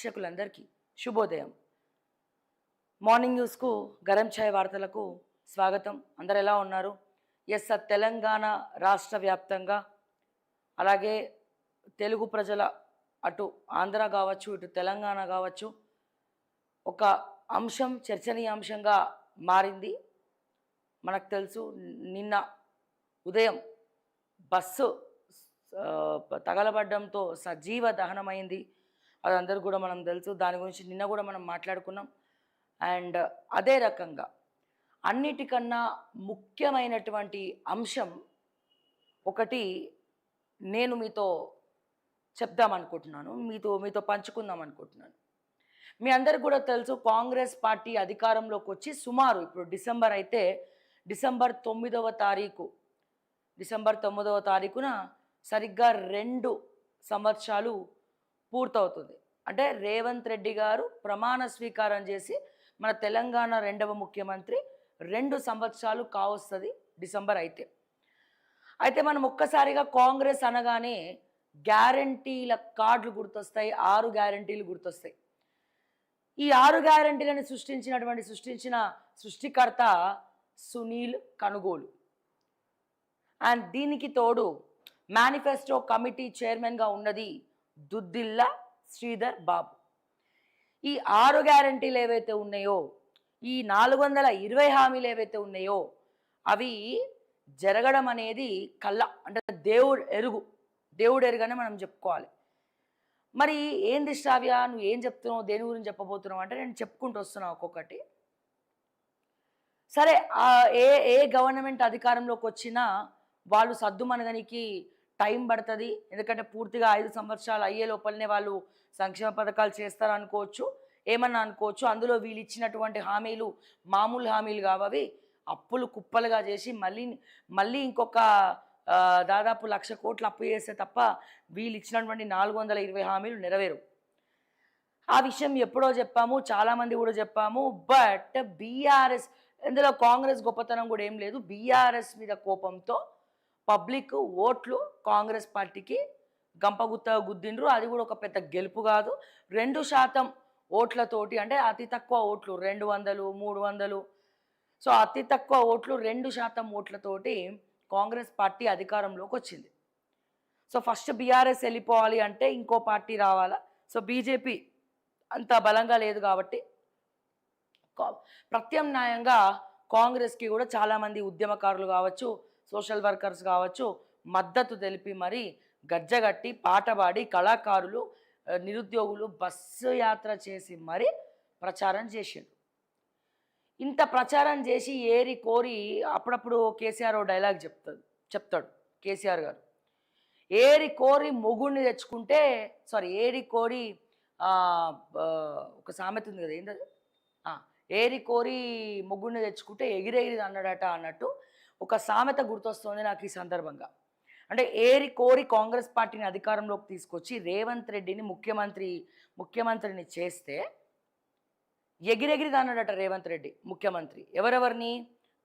వీక్షకులందరికీ శుభోదయం. మార్నింగ్ న్యూస్కు గరం ఛాయ్ వార్తలకు స్వాగతం. అందరు ఎలా ఉన్నారు? ఎస్, తెలంగాణ రాష్ట్ర వ్యాప్తంగా అలాగే తెలుగు ప్రజల అటు ఆంధ్ర కావచ్చు ఇటు తెలంగాణ కావచ్చు ఒక అంశం చర్చనీయాంశంగా మారింది. మనకు తెలుసు నిన్న ఉదయం బస్సు తగలబడ్డంతో సజీవ దహనమైంది. అది అందరూ కూడా మనం తెలుసు. దాని గురించి నిన్న కూడా మనం మాట్లాడుకున్నాం. అండ్ అదే రకంగా అన్నిటికన్నా ముఖ్యమైనటువంటి అంశం ఒకటి నేను మీతో చెప్దామనుకుంటున్నాను, మీతో పంచుకుందాం అనుకుంటున్నాను. మీ అందరికి కూడా తెలుసు, కాంగ్రెస్ పార్టీ అధికారంలోకి వచ్చి సుమారు ఇప్పుడు డిసెంబర్ అయితే డిసెంబర్ 9వ తారీఖున సరిగ్గా 2 సంవత్సరాలు పూర్తవుతుంది. అంటే రేవంత్ రెడ్డి గారు ప్రమాణ స్వీకారం చేసి మన తెలంగాణ 2వ ముఖ్యమంత్రి 2 సంవత్సరాలు కావస్తుంది డిసెంబర్ అయితే మనం ఒక్కసారిగా కాంగ్రెస్ అనగానే గ్యారంటీల కార్డులు గుర్తొస్తాయి, 6 గ్యారంటీలు గుర్తొస్తాయి. ఈ 6 గ్యారంటీలను సృష్టించిన సృష్టికర్త సునీల్ కనుగోలు. అండ్ దీనికి తోడు మేనిఫెస్టో కమిటీ చైర్మన్గా ఉన్నది దుద్దిల్ల శ్రీధర్ బాబు. ఈ 6 గ్యారంటీలు ఏవైతే ఉన్నాయో, ఈ 420 హామీలు ఏవైతే ఉన్నాయో అవి జరగడం అనేది అంటే దేవుడు ఎరుగనే మనం చెప్పుకోవాలి. మరి ఏంది శ్రావ్య, నువ్వు ఏం చెప్తున్నావు, దేని గురించి చెప్పబోతున్నావు అంటే నేను చెప్పుకుంటూ వస్తున్నాను ఒక్కొక్కటి. సరే, ఏ గవర్నమెంట్ అధికారంలోకి వచ్చినా వాళ్ళు సద్దుమనగనికి టైం పడుతుంది. ఎందుకంటే పూర్తిగా 5 సంవత్సరాలు అయ్యే లోపలనే వాళ్ళు సంక్షేమ పథకాలు చేస్తారు అనుకోవచ్చు, ఏమన్నా అనుకోవచ్చు. అందులో వీళ్ళు ఇచ్చినటువంటి హామీలు మామూలు హామీలు కావవి, అప్పులు కుప్పలుగా చేసి మళ్ళీ ఇంకొక దాదాపు 1,00,000 కోట్లు అప్పు చేస్తే తప్ప వీళ్ళు ఇచ్చినటువంటి 420 హామీలు నెరవేరు. ఆ విషయం ఎప్పుడో చెప్పాము, చాలామంది కూడా చెప్పాము. బట్ బీఆర్ఎస్, ఇందులో కాంగ్రెస్ గొప్పతనం కూడా ఏం లేదు. బీఆర్ఎస్ మీద కోపంతో పబ్లిక్ ఓట్లు కాంగ్రెస్ పార్టీకి గంపగుత్తగా గుద్దిండ్రు. అది కూడా ఒక పెద్ద గెలుపు కాదు. 2% ఓట్లతోటి, అంటే అతి తక్కువ ఓట్లు 200, 300. సో అతి తక్కువ ఓట్లు 2% ఓట్లతోటి కాంగ్రెస్ పార్టీ అధికారంలోకి వచ్చింది. సో ఫస్ట్ బీఆర్ఎస్ వెళ్ళిపోవాలి అంటే ఇంకో పార్టీ రావాలా. సో బీజేపీ అంత బలంగా లేదు కాబట్టి ప్రత్యామ్నాయంగా కాంగ్రెస్కి కూడా చాలామంది ఉద్యమకారులు కావచ్చు, సోషల్ వర్కర్స్ కావచ్చు మద్దతు తెలిపి మరి గజ్జగట్టి పాట పాడి కళాకారులు, నిరుద్యోగులు బస్సు యాత్ర చేసి మరి ప్రచారం చేసిండు. ఇంత ప్రచారం చేసి ఏరి కోరి అప్పుడప్పుడు కేసీఆర్ డైలాగ్ చెప్తాడు కేసీఆర్ గారు, ఏరి కోరి మొగుడిని తెచ్చుకుంటే ఏరి కోరి ఒక సామెత ఉంది కదా, ఏంటది, ఏరి కోరి మొగ్గుడిని తెచ్చుకుంటే ఎగిరెగిరి అన్నాడట అన్నట్టు ఒక సామెత గుర్తొస్తుంది నాకు ఈ సందర్భంగా. అంటే ఏరి కోరి కాంగ్రెస్ పార్టీని అధికారంలోకి తీసుకొచ్చి రేవంత్ రెడ్డిని ముఖ్యమంత్రిని చేస్తే ఎగిరెగిరిది అన్నాడట రేవంత్ రెడ్డి ముఖ్యమంత్రి. ఎవరెవరిని?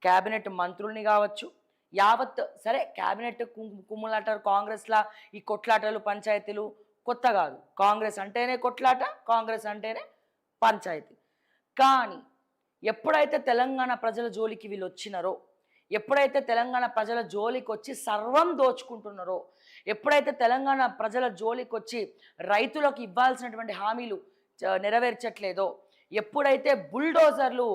క్యాబినెట్ మంత్రుల్ని కావచ్చు, యావత్. సరే, క్యాబినెట్ కుమ్ములాటారు కాంగ్రెస్లా, ఈ కొట్లాటలు పంచాయతీలు కొత్త కాదు. కాంగ్రెస్ అంటేనే కొట్లాట, కాంగ్రెస్ అంటేనే పంచాయతీ. కానీ ఎప్పుడైతే తెలంగాణ ప్రజల జోలికి వీళ్ళు వచ్చినారో, ఎప్పుడైతే తెలంగాణ ప్రజల జోలికి వచ్చి సర్వం దోచుకుంటున్నారో, ఎప్పుడైతే తెలంగాణ ప్రజల జోలికి వచ్చి రైతులకు ఇవ్వాల్సినటువంటి హామీలు నెరవేర్చట్లేదో, ఎప్పుడైతే బుల్డోజర్లు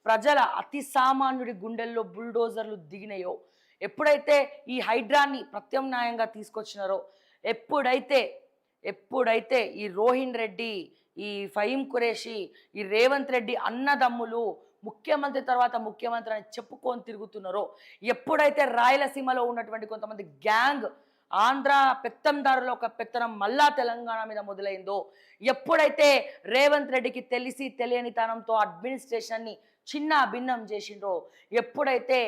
ప్రజల అతి సామాన్యుడి గుండెల్లో బుల్డోజర్లు దిగినాయో, ఎప్పుడైతే ఈ హైడ్రాన్ని ప్రత్యామ్నాయంగా తీసుకొచ్చినారో, ఎప్పుడైతే ఈ రోహిన్ రెడ్డి, ఈ ఫహీం ఖురేషి, ఈ రేవంత్ రెడ్డి అన్నదమ్ములు ముఖ్యమంత్రి తర్వాత ముఖ్యమంత్రి అని చెప్పుకొని తిరుగుతున్నారో, ఎప్పుడైతే రాయలసీమలో ఉన్నటువంటి కొంతమంది గ్యాంగ్ ఆంధ్ర పెత్తందారుల ఒక పెత్తనం మళ్ళా తెలంగాణ మీద మొదలైందో, ఎప్పుడైతే రేవంత్ రెడ్డికి తెలియని తనంతో అడ్మినిస్ట్రేషన్ని చిన్న భిన్నం చేసిండ్రో, ఎప్పుడైతే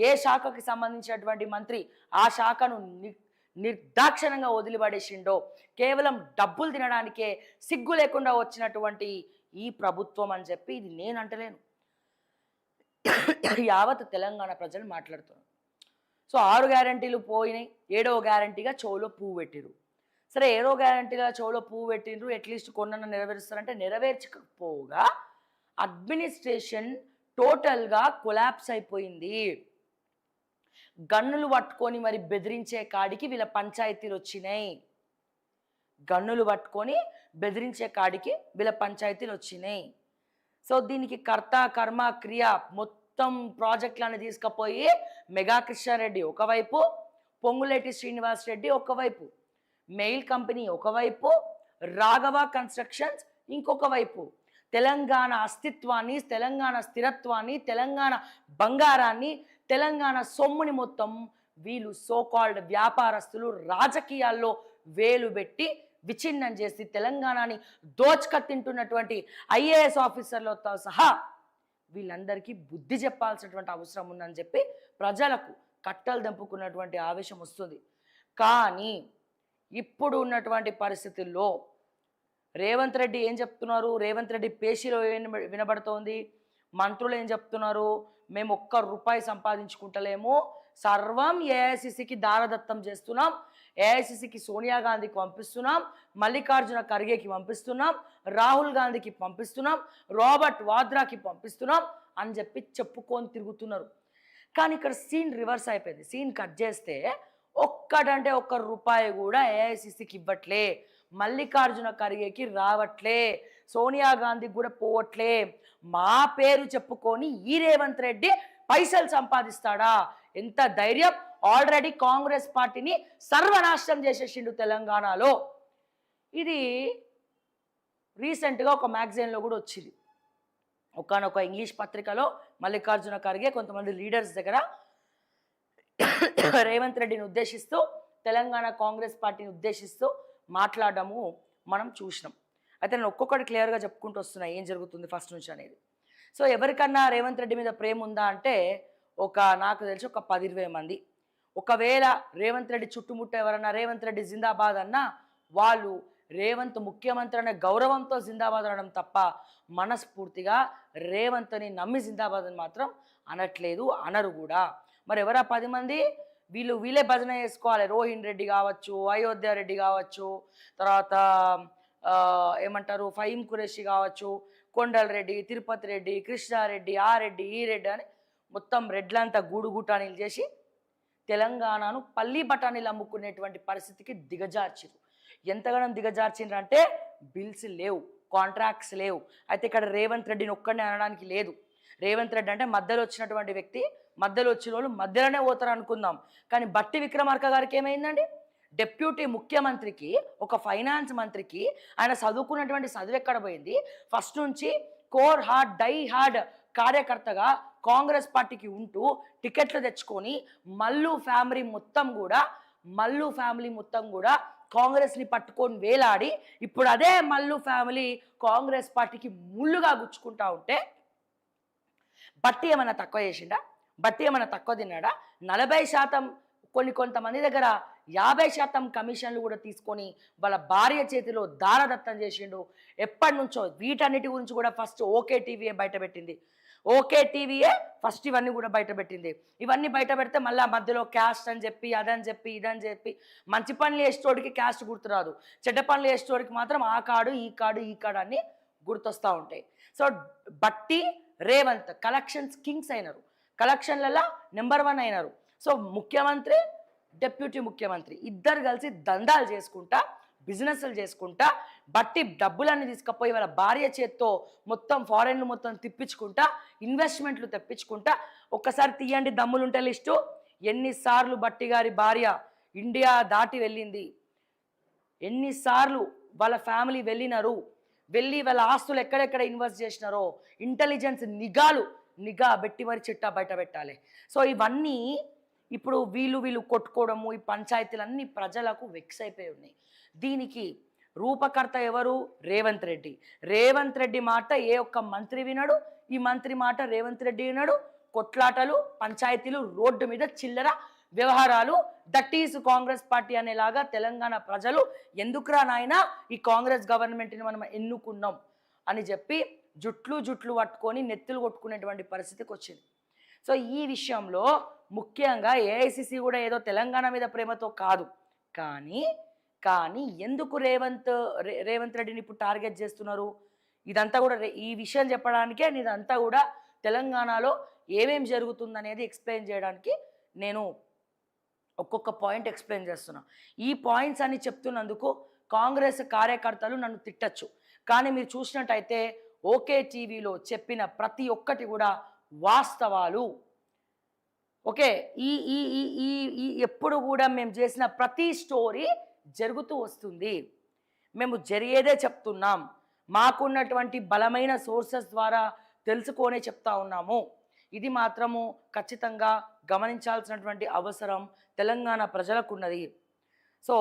ఏ శాఖకి సంబంధించినటువంటి మంత్రి ఆ శాఖను నిర్దాక్షిణంగా వదిలిపడేసిండో, కేవలం డబ్బులు తినడానికే సిగ్గు లేకుండా వచ్చినటువంటి ఈ ప్రభుత్వం అని చెప్పి ఇది నేను అంటలేను, యావత్ తెలంగాణ ప్రజలు మాట్లాడుతున్నారు. సో 6 గ్యారంటీలు పోయినాయి, 7వ గ్యారంటీగా చెవులో పువ్వు పెట్టిరు. సరే ఏదో గ్యారంటీగా చెవులో పువ్వు పెట్టిండ్రు, అట్లీస్ట్ కొన్నన్నా నెరవేరుస్తారంటే నెరవేర్చకపోగా అడ్మినిస్ట్రేషన్ టోటల్గా కొలాప్స్ అయిపోయింది. గన్నులు పట్టుకొని మరి బెదిరించే కాడికి వీళ్ళ పంచాయతీలు వచ్చినాయి. గన్నులు పట్టుకొని బెదిరించే కాడికి వీళ్ళ పంచాయతీలు వచ్చినాయి. సో దీనికి కర్త కర్మ క్రియ మొత్తం ప్రాజెక్టులను తీసుకుపోయి మెగా కృష్ణారెడ్డి ఒకవైపు, పొంగులేటి శ్రీనివాస్ రెడ్డి ఒకవైపు, మెయిల్ కంపెనీ ఒకవైపు, రాఘవ కన్స్ట్రక్షన్స్ ఇంకొక వైపు. తెలంగాణ అస్తిత్వాన్ని, తెలంగాణ స్థిరత్వాన్ని, తెలంగాణ బంగారాన్ని, తెలంగాణ సొమ్ముని మొత్తం వీళ్ళు సోకాల్డ్ వ్యాపారస్తులు రాజకీయాల్లో వేలు పెట్టి విచ్ఛిన్నం చేసి తెలంగాణని దోచుక తింటున్నటువంటి ఐఏఎస్ ఆఫీసర్లతో సహా వీళ్ళందరికీ బుద్ధి చెప్పాల్సినటువంటి అవసరం ఉందని చెప్పి ప్రజలకు కట్టలు దంపుకున్నటువంటి ఆవేశం వస్తుంది. కానీ ఇప్పుడు ఉన్నటువంటి పరిస్థితుల్లో రేవంత్ రెడ్డి ఏం చెప్తున్నారు? రేవంత్ రెడ్డి పేషీలో ఏం వినబడుతోంది? మంత్రులు ఏం చెప్తున్నారు? మేము ఒక్క రూపాయి సంపాదించుకుంటలేము, సర్వం ఏఐసిసికి దారదత్తం చేస్తున్నాం, ఏఐసిసికి సోనియా గాంధీకి పంపిస్తున్నాం, మల్లికార్జున ఖర్గేకి పంపిస్తున్నాం, రాహుల్ గాంధీకి పంపిస్తున్నాం, రాబర్ట్ వాద్రాకి పంపిస్తున్నాం అని చెప్పి చెప్పుకొని తిరుగుతున్నారు. కానీ ఇక్కడ సీన్ రివర్స్ అయిపోయింది. సీన్ కట్ చేస్తే ఒక్కటంటే ఒక్క రూపాయి కూడా ఏఐసిసికి ఇవ్వట్లే, మల్లికార్జున ఖర్గేకి రావట్లే, సోనియా గాంధీకి కూడా పోవట్లే. మా పేరు చెప్పుకొని ఈ రేవంత్ రెడ్డి పైసలు సంపాదిస్తాడా? ఎంత ధైర్యం! ఆల్రెడీ కాంగ్రెస్ పార్టీని సర్వనాశనం చేసేసిండు తెలంగాణలో. ఇది రీసెంట్గా ఒక మ్యాగజైన్లో కూడా వచ్చింది. ఒకనొక ఇంగ్లీష్ పత్రికలో మల్లికార్జున ఖర్గే కొంతమంది లీడర్స్ దగ్గర రేవంత్ రెడ్డిని ఉద్దేశిస్తూ, తెలంగాణ కాంగ్రెస్ పార్టీని ఉద్దేశిస్తూ మాట్లాడము మనం చూసినాం. అయితే నేను ఒక్కొక్కటి క్లియర్గా చెప్పుకుంటూ వస్తున్నా ఏం జరుగుతుంది ఫస్ట్ నుంచి అనేది. సో ఎవరికన్నా రేవంత్ రెడ్డి మీద ప్రేమ ఉందా అంటే నాకు తెలిసి ఒక 10-20 మంది. ఒకవేళ రేవంత్ రెడ్డి చుట్టుముట్ట ఎవరన్నా రేవంత్ రెడ్డి జిందాబాద్ అన్నా వాళ్ళు రేవంత్ ముఖ్యమంత్రి అనే గౌరవంతో జిందాబాద్ అనడం తప్ప మనస్ఫూర్తిగా రేవంత్ని నమ్మి జిందాబాద్ అని మాత్రం అనట్లేదు, అనరు కూడా. మరి ఎవరా 10 మంది? వీళ్ళే భజన చేసుకోవాలి. రోహిన్ రెడ్డి కావచ్చు, అయోధ్య రెడ్డి కావచ్చు, తర్వాత ఏమంటారు ఫహీం ఖురేషి కావచ్చు, కొండల్ రెడ్డి, తిరుపతి రెడ్డి, కృష్ణారెడ్డి, ఆ రెడ్డి ఈ రెడ్డి అని మొత్తం రెడ్లంతా గూడుగుటానీలు చేసి తెలంగాణను పల్లి బఠానీలు అమ్ముకునేటువంటి పరిస్థితికి దిగజార్చిరు. ఎంతగానో దిగజార్చిండ్రు అంటే బిల్స్ లేవు, కాంట్రాక్ట్స్ లేవు. అయితే ఇక్కడ రేవంత్ రెడ్డిని ఒక్కడిని అనడానికి లేదు. రేవంత్ రెడ్డి అంటే మధ్యలో వచ్చినటువంటి వ్యక్తి, మధ్యలో వచ్చిన వాళ్ళు మధ్యలోనే పోతారు అనుకుందాం. కానీ బట్టి విక్రమార్క గారికి ఏమైందండి? డిప్యూటీ ముఖ్యమంత్రికి, ఒక ఫైనాన్స్ మంత్రికి ఆయన చదువుకున్నటువంటి చదువు ఎక్కడ పోయింది? ఫస్ట్ నుంచి కోర్ హార్డ్ డై హార్డ్ కార్యకర్తగా కాంగ్రెస్ పార్టీకి ఉంటూ టికెట్లు తెచ్చుకొని మల్లు ఫ్యామిలీ మొత్తం కూడా కాంగ్రెస్ని పట్టుకొని వేలాడి ఇప్పుడు అదే మల్లు ఫ్యామిలీ కాంగ్రెస్ పార్టీకి ముళ్ళుగా గుచ్చుకుంటా ఉంటే బట్టి ఏమైనా తక్కువ చేసిండా? బట్టి ఏమైనా తక్కువ తిన్నాడా? 40% కొంతమంది దగ్గర 50% కమిషన్లు కూడా తీసుకొని వాళ్ళ భార్య చేతిలో దారదత్తం చేసిండు. ఎప్పటి నుంచో వీటన్నిటి గురించి కూడా ఫస్ట్ ఓకే టీవీయే బయటపెట్టింది. ఓకే టీవీయే ఫస్ట్ ఇవన్నీ కూడా బయటపెట్టింది. ఇవన్నీ బయట పెడితే మళ్ళీ మధ్యలో క్యాస్ట్ అని చెప్పి అదని చెప్పి ఇదని చెప్పి మంచి పనులు వేసేటోడికి క్యాస్ట్ గుర్తురాదు, చెడ్డ పనులు వేసేటోడికి మాత్రం ఆ కార్డు ఈ కార్డు అన్ని గుర్తొస్తూ ఉంటాయి. సో బట్టి రేవంత్ కలెక్షన్స్ కింగ్స్ అయినారు, కలెక్షన్లలో నెంబర్ 1 అయినారు. సో ముఖ్యమంత్రి, డిప్యూటీ ముఖ్యమంత్రి ఇద్దరు కలిసి దందాలు చేసుకుంటా, బిజినెస్లు చేసుకుంటా, బట్టి డబ్బులన్నీ తీసుకుపోయి వాళ్ళ భార్య చేత్తో మొత్తం ఫారెన్లు మొత్తం తిప్పించుకుంటా, ఇన్వెస్ట్మెంట్లు తెప్పించుకుంటా. ఒక్కసారి తీయండి దమ్ములుంటే లిస్టు, ఎన్నిసార్లు బట్టి గారి భార్య ఇండియా దాటి వెళ్ళింది, ఎన్నిసార్లు వాళ్ళ ఫ్యామిలీ వెళ్ళి వాళ్ళ ఆస్తులు ఎక్కడెక్కడ ఇన్వెస్ట్ చేసినారో ఇంటెలిజెన్స్ నిఘా పెట్టి మరి చిట్టా బయట పెట్టాలి. సో ఇవన్నీ ఇప్పుడు వీళ్ళు కొట్టుకోవడము, ఈ పంచాయతీలన్నీ ప్రజలకు వెక్స్ అయిపోయి ఉన్నాయి. దీనికి రూపకర్త ఎవరు? రేవంత్ రెడ్డి. రేవంత్ రెడ్డి మాట ఏ ఒక్క మంత్రి వినడు, ఈ మంత్రి మాట రేవంత్ రెడ్డి వినడు. కొట్లాటలు, పంచాయతీలు, రోడ్డు మీద చిల్లర వ్యవహారాలు, దట్ ఈస్ కాంగ్రెస్ పార్టీ అనేలాగా తెలంగాణ ప్రజలు ఎందుకురా నాయనా ఈ కాంగ్రెస్ గవర్నమెంట్ని మనం ఎన్నుకున్నాం అని చెప్పి జుట్లు పట్టుకొని నెత్తులు కొట్టుకునేటువంటి పరిస్థితికి వచ్చింది. సో ఈ విషయంలో ముఖ్యంగా ఏఐసిసి కూడా ఏదో తెలంగాణ మీద ప్రేమతో కాదు, కానీ కానీ ఎందుకు రేవంత్ రెడ్డిని ఇప్పుడు టార్గెట్ చేస్తున్నారు? ఇదంతా కూడా ఈ విషయం చెప్పడానికే ఇదంతా కూడా తెలంగాణలో ఏమేం జరుగుతుందనేది ఎక్స్‌ప్లెయిన్ చేయడానికి నేను ఒక్కొక్క పాయింట్ ఎక్స్‌ప్లెయిన్ చేస్తున్నా. ఈ పాయింట్స్ అన్ని చెప్తున్నందుకు కాంగ్రెస్ కార్యకర్తలు నన్ను తిట్టొచ్చు. కానీ మీరు చూసినట్టయితే ఓకే టీవీలో చెప్పిన ప్రతి ఒక్కటి కూడా వాస్తవాలు. ఓకే. ఈ ఈ ఈ ఈ ఈ ఎప్పుడు కూడా మేము చేసిన ప్రతి స్టోరీ జరుగుతూ వస్తుంది. మేము జరిగేదే చెప్తున్నాం. మాకున్నటువంటి బలమైన సోర్సెస్ ద్వారా తెలుసుకొనే చెప్తా ఉన్నాము. ఇది మాత్రము ఖచ్చితంగా గమనించాల్సినటువంటి అవసరం తెలంగాణ ప్రజలకున్నది. సో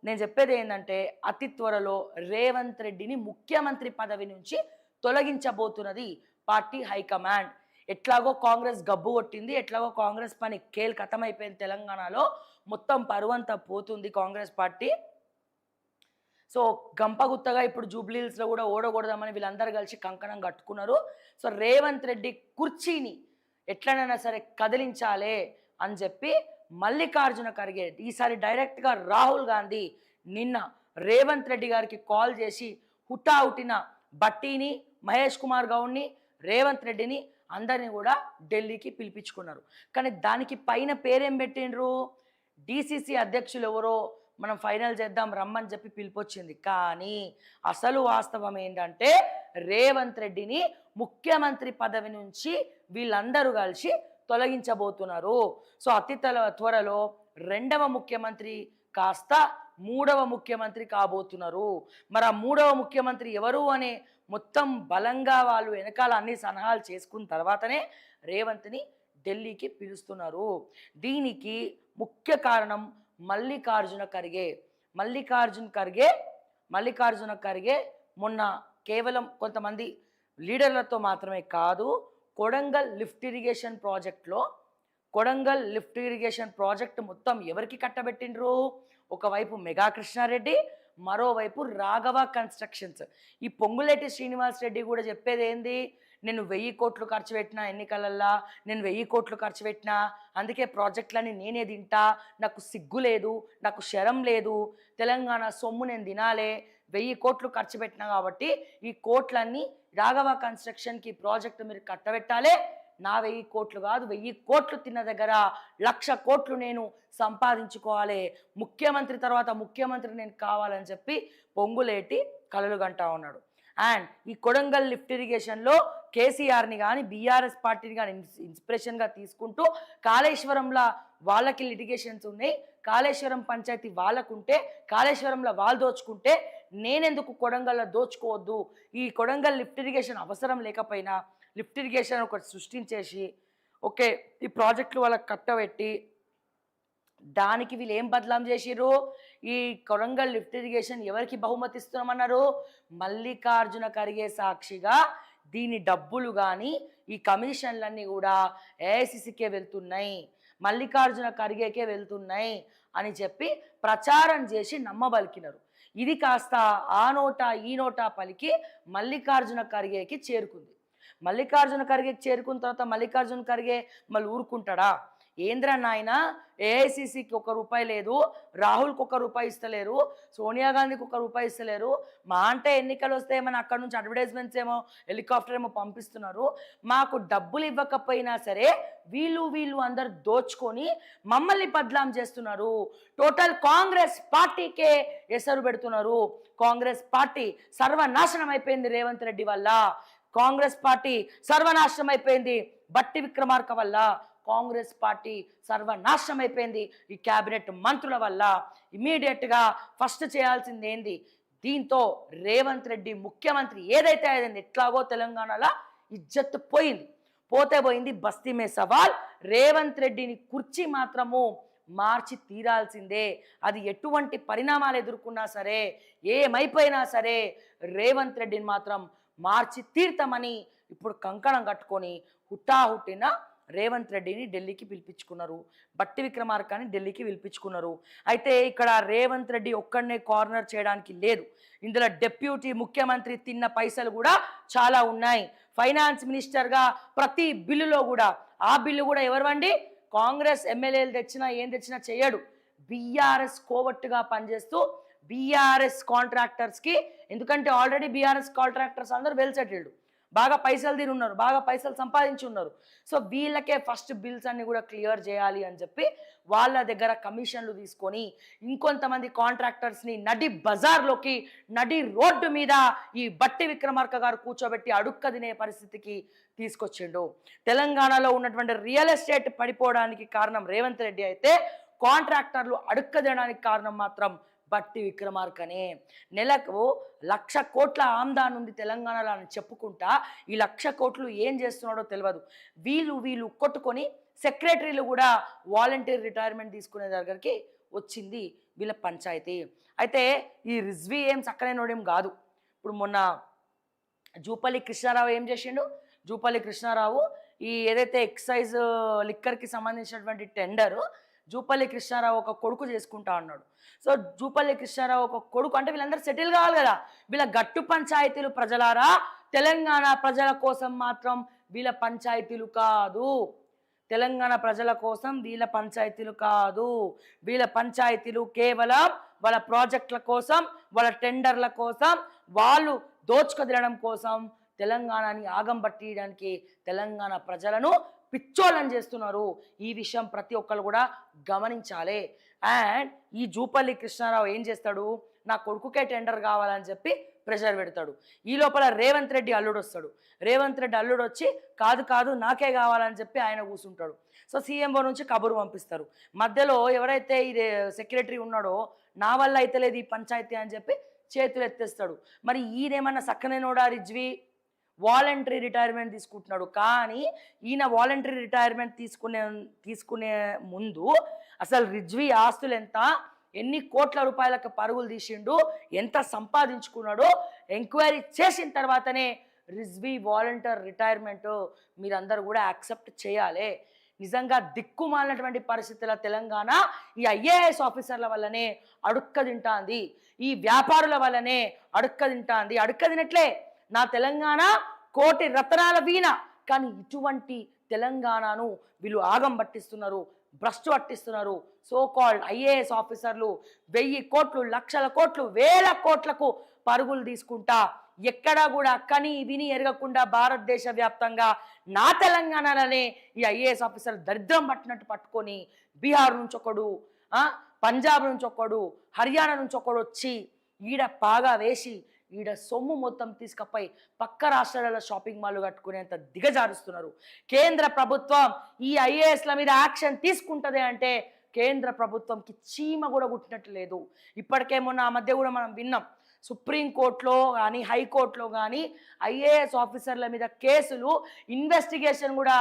నేను చెప్పేది ఏంటంటే అతి త్వరలో రేవంత్ రెడ్డిని ముఖ్యమంత్రి పదవి నుంచి తొలగించబోతున్నది పార్టీ హైకమాండ్. ఎట్లాగో కాంగ్రెస్ గబ్బు కొట్టింది, ఎట్లాగో కాంగ్రెస్ పని ఖతమైపోయింది. తెలంగాణలో మొత్తం పరువంతా పోతుంది కాంగ్రెస్ పార్టీ. సో గంపగుత్తగా ఇప్పుడు జూబ్లీహిల్స్లో కూడా ఓడగొడదామని వీళ్ళందరూ కలిసి కంకణం కట్టుకున్నారు. సో రేవంత్ రెడ్డి కుర్చీని ఎట్లనైనా సరే కదిలించాలి అని చెప్పి మల్లికార్జున ఖర్గే ఈసారి డైరెక్ట్గా రాహుల్ గాంధీ నిన్న రేవంత్ రెడ్డి గారికి కాల్ చేసి హుటాహుటిన బట్టీని, మహేష్ కుమార్ గౌడ్ని, రేవంత్ రెడ్డిని అందరినీ కూడా ఢిల్లీకి పిలిపించుకున్నారు. కానీ దానికి పైన పేరేం పెట్టిండ్రు? డిసిసి అధ్యక్షులు ఎవరో మనం ఫైనల్ చేద్దాం రమ్మని చెప్పి పిలిపొచ్చింది. కానీ అసలు వాస్తవం ఏంటంటే రేవంత్ రెడ్డిని ముఖ్యమంత్రి పదవి నుంచి వీళ్ళందరూ కలిసి తొలగించబోతున్నారు. సో అతి త్వరలో రెండవ ముఖ్యమంత్రి కాస్త మూడవ ముఖ్యమంత్రి కాబోతున్నారు. మరి ఆ మూడవ ముఖ్యమంత్రి ఎవరు అనే మొత్తం బలంగా వాళ్ళు వెనకాల అన్ని సలహాలు చేసుకున్న తర్వాతనే రేవంత్ని ఢిల్లీకి పిలుస్తున్నారు. దీనికి ముఖ్య కారణం మల్లికార్జున ఖర్గే మొన్న కేవలం కొంతమంది లీడర్లతో మాత్రమే కాదు, కొడంగల్ లిఫ్ట్ ఇరిగేషన్ ప్రాజెక్ట్ మొత్తం ఎవరికి కట్టబెట్టిండ్రు? ఒకవైపు మెగా కృష్ణారెడ్డి, మరోవైపు రాఘవ కన్స్ట్రక్షన్స్. ఈ పొంగులేటి శ్రీనివాస్ రెడ్డి కూడా చెప్పేది ఏంది? నేను 1000 కోట్లు ఖర్చు పెట్టినా ఎన్నికలల్లా, నేను 1000 కోట్లు ఖర్చు పెట్టినా, అందుకే ప్రాజెక్టులని నేనే తింటా, నాకు సిగ్గు లేదు, నాకు శరం లేదు, తెలంగాణ సొమ్ము నేను తినాలే, 1000 కోట్లు ఖర్చు పెట్టినా కాబట్టి ఈ కోట్లన్నీ రాఘవ కన్స్ట్రక్షన్కి ప్రాజెక్టు మీరు కట్టబెట్టాలే. నా 1000 కోట్లు కాదు, 1000 కోట్లు తిన్న దగ్గర 1,00,000 కోట్లు నేను సంపాదించుకోవాలి, ముఖ్యమంత్రి తర్వాత ముఖ్యమంత్రి నేను కావాలని చెప్పి పొంగులేటి కలలు గంటా ఉన్నాడు. అండ్ ఈ కొడంగల్ లిఫ్ట్ ఇరిగేషన్లో కేసీఆర్ని కానీ బీఆర్ఎస్ పార్టీని కానీ ఇన్స్పిరేషన్గా తీసుకుంటూ కాళేశ్వరంలో వాళ్ళకి లిటిగేషన్స్ ఉన్నాయి, కాళేశ్వరం పంచాయతీ వాళ్ళకుంటే కాళేశ్వరంలో వాళ్ళు దోచుకుంటే నేనెందుకు కొడంగల్లో దోచుకోవద్దు, ఈ కొడంగల్ లిఫ్ట్ ఇరిగేషన్ అవసరం లేకపోయినా లిఫ్ట్ ఇరిగేషన్ ఒకటి సృష్టించేసి ఓకే ఈ ప్రాజెక్టులు వాళ్ళకి కట్టబెట్టి దానికి వీళ్ళు ఏం బదలాం చేసిర్రు? ఈ కొడంగల్ లిఫ్ట్ ఇరిగేషన్ ఎవరికి బహుమతి ఇస్తున్నామన్నారు? మల్లికార్జున ఖర్గే సాక్షిగా దీని డబ్బులు కానీ ఈ కమిషన్లన్నీ కూడా ఏఐసిసికే వెళ్తున్నాయి, మల్లికార్జున ఖర్గేకే వెళ్తున్నాయి అని చెప్పి ప్రచారం చేసి నమ్మబలికినారు. ఇది కాస్త ఆ నోటా ఈ నోటా పలికి మల్లికార్జున ఖర్గేకి చేరుకుంది. మల్లికార్జున ఖర్గేకి చేరుకున్న తర్వాత మల్లికార్జున ఖర్గే మళ్ళీ ఊరుకుంటాడా? ఏంద్ర నాయన, ఏఐసిసికి ₹1 లేదు, రాహుల్కి ₹1 ఇస్తలేరు, సోనియా గాంధీకి ₹1 ఇస్తలేరు, మా అంటే ఎన్నికలు వస్తే ఏమైనా అక్కడ నుంచి అడ్వర్టైజ్మెంట్స్ ఏమో హెలికాప్టర్ ఏమో పంపిస్తున్నారు, మాకు డబ్బులు ఇవ్వకపోయినా సరే వీళ్ళు అందరు దోచుకొని మమ్మల్ని బద్లాం చేస్తున్నారు, టోటల్ కాంగ్రెస్ పార్టీకే ఎసరు పెడుతున్నారు, కాంగ్రెస్ పార్టీ సర్వనాశనం అయిపోయింది రేవంత్ రెడ్డి వల్ల, కాంగ్రెస్ పార్టీ సర్వనాశనం అయిపోయింది బట్టి విక్రమార్క వల్ల, కాంగ్రెస్ పార్టీ సర్వనాశనం అయిపోయింది ఈ క్యాబినెట్ మంత్రుల వల్ల, ఇమీడియట్గా ఫస్ట్ చేయాల్సింది ఏంది? దీంతో రేవంత్ రెడ్డి ముఖ్యమంత్రి ఏదైతే అయింది, ఎట్లాగో తెలంగాణలో ఇజ్జత్ పోయింది, బస్తీ మే సవాల్, రేవంత్ రెడ్డిని కుర్చీ మాత్రము మార్చి తీరాల్సిందే. అది ఎటువంటి పరిణామాలు ఎదుర్కొన్నా సరే, ఏమైపోయినా సరే రేవంత్ రెడ్డిని మాత్రం మార్చి తీర్తామని ఇప్పుడు కంకణం కట్టుకొని హుటాహుటిన రేవంత్ రెడ్డిని ఢిల్లీకి పిలిపించుకున్నారు, బట్టి విక్రమార్కని ఢిల్లీకి పిలిపించుకున్నారు. అయితే ఇక్కడ రేవంత్ రెడ్డి ఒక్కడనే కార్నర్ చేయడానికి లేదు, ఇందులో డిప్యూటీ ముఖ్యమంత్రి తిన్న పైసలు కూడా చాలా ఉన్నాయి. ఫైనాన్స్ మినిస్టర్గా ప్రతి బిల్లులో కూడా, ఆ బిల్లు కూడా ఎవరివండి? కాంగ్రెస్ ఎమ్మెల్యేలు తెచ్చినా ఏం తెచ్చినా చేయడు, బీఆర్ఎస్ కోవట్టుగా పనిచేస్తూ బీఆర్ఎస్ కాంట్రాక్టర్స్కి, ఎందుకంటే ఆల్రెడీ బీఆర్ఎస్ కాంట్రాక్టర్స్ అందరూ వెల్ సెటిల్డ్, బాగా పైసలు తిని ఉన్నారు, బాగా పైసలు సంపాదించి ఉన్నారు. సో వీళ్ళకే ఫస్ట్ బిల్స్ అన్ని కూడా క్లియర్ చేయాలి అని చెప్పి వాళ్ళ దగ్గర కమిషన్లు తీసుకొని ఇంకొంతమంది కాంట్రాక్టర్స్ని నడి బజార్లోకి, నడి రోడ్డు మీద ఈ బట్టి విక్రమార్క గారు కూర్చోబెట్టి అడుక్క తినే పరిస్థితికి తీసుకొచ్చిండు. తెలంగాణలో ఉన్నటువంటి రియల్ ఎస్టేట్ పడిపోవడానికి కారణం రేవంత్ రెడ్డి అయితే, కాంట్రాక్టర్లు అడుక్క తినడానికి కారణం మాత్రం బట్టి విక్రమార్కనే. నెలకు 1,00,000 కోట్ల ఆమ్దాన్ ఉంది తెలంగాణలో అని చెప్పుకుంటా ఈ 1,00,000 కోట్లు ఏం చేస్తున్నాడో తెలియదు. వీళ్ళు కొట్టుకొని సెక్రటరీలు కూడా వాలంటీర్ రిటైర్మెంట్ తీసుకునే దగ్గరికి వచ్చింది వీళ్ళ పంచాయతీ. అయితే ఈ రిజ్వీ ఏం చక్కనోడేం కాదు. ఇప్పుడు మొన్న జూపల్లి కృష్ణారావు ఏం చేసిండు? జూపల్లి కృష్ణారావు ఈ ఏదైతే ఎక్సైజ్ లిక్కర్కి సంబంధించినటువంటి టెండరు జూపల్లి కృష్ణారావు ఒక కొడుకు చేసుకుంటా అన్నాడు. సో జూపల్లి కృష్ణారావు ఒక కొడుకు అంటే వీళ్ళందరూ సెటిల్ కావాలి కదా. వీళ్ళ గట్టు పంచాయతీలు ప్రజలారా, తెలంగాణ ప్రజల కోసం మాత్రం వీళ్ళ పంచాయతీలు కాదు. తెలంగాణ ప్రజల కోసం వీళ్ళ పంచాయతీలు కాదు. వీళ్ళ పంచాయతీలు కేవలం వాళ్ళ ప్రాజెక్టుల కోసం, వాళ్ళ టెండర్ల కోసం, వాళ్ళు దోచుకదిలడం కోసం, తెలంగాణని ఆగం పట్టియడానికి తెలంగాణ ప్రజలను పిచ్చోళ్ళని చేస్తున్నారు. ఈ విషయం ప్రతి ఒక్కరు కూడా గమనించాలి. అండ్ ఈ జూపల్లి కృష్ణారావు ఏం చేస్తాడు? నా కొడుకుకే టెండర్ కావాలని చెప్పి ప్రెషర్ పెడతాడు. ఈ లోపల రేవంత్ రెడ్డి అల్లుడు వస్తాడు. రేవంత్ రెడ్డి అల్లుడు వచ్చి కాదు నాకే కావాలని చెప్పి ఆయన కూర్చుంటాడు. సో సీఎంఓ నుంచి కబురు పంపిస్తారు. మధ్యలో ఎవరైతే ఈ సెక్రటరీ ఉన్నాడో నా వల్ల అయితే లేదు ఈ పంచాయతీ అని చెప్పి చేతులు ఎత్తేస్తాడు. మరి ఈయనేమన్నా సక్కనేనోడా రిజ్వీ? వాలంటరీ రిటైర్మెంట్ తీసుకుంటున్నాడు. కానీ ఈయన వాలంటరీ రిటైర్మెంట్ తీసుకునే ముందు అసలు రిజ్వీ ఆస్తులు ఎంత, ఎన్ని కోట్ల రూపాయలకు పరుగులు తీసిండు, ఎంత సంపాదించుకున్నాడో ఎంక్వైరీ చేసిన తర్వాతనే రిజ్వీ వాలంటీర్ రిటైర్మెంట్ మీరందరూ కూడా యాక్సెప్ట్ చేయాలి. నిజంగా దిక్కుమాలినటువంటి పరిస్థితుల తెలంగాణ ఈ ఐఏఎస్ ఆఫీసర్ల వల్లనే అడుక్క తింటాంది, ఈ వ్యాపారుల వల్లనే అడుక్క తింటాంది. అడుక్క తినట్లే నా తెలంగాణ కోటి రత్నాల వీణ, కానీ ఇటువంటి తెలంగాణను వీళ్ళు ఆగం పట్టిస్తున్నారు, భ్రష్టు పట్టిస్తున్నారు. సో కాల్డ్ ఐఏఎస్ ఆఫీసర్లు 1000 కోట్లు, లక్షల కోట్లు, వేల కోట్లకు పరుగులు తీసుకుంటా ఎక్కడా కూడా కని విని ఎరగకుండా భారతదేశ వ్యాప్తంగా నా తెలంగాణలోనే ఈ ఐఏఎస్ ఆఫీసర్ దరిద్రం పట్టినట్టు పట్టుకొని బీహార్ నుంచి ఒకడు, పంజాబ్ నుంచి ఒకడు, హర్యానా నుంచి ఒకడు వచ్చి ఈడ పాగా వేసి ఈడ సొమ్ము మొత్తం తీసుకపోయి పక్క రాష్ట్రాలలో షాపింగ్ మాల్ కట్టుకునేంత దిగజారుస్తున్నారు. కేంద్ర ప్రభుత్వం ఈ ఐఏఎస్ల మీద యాక్షన్ తీసుకుంటుంది అంటే కేంద్ర ప్రభుత్వంకి చీమ కూడా కుట్టినట్టు లేదు. ఇప్పటికే మొన్న ఆ మధ్య కూడా మనం విన్నాం, సుప్రీంకోర్టులో కానీ హైకోర్టులో కానీ ఐఏఎస్ ఆఫీసర్ల మీద కేసులు ఇన్వెస్టిగేషన్ కూడా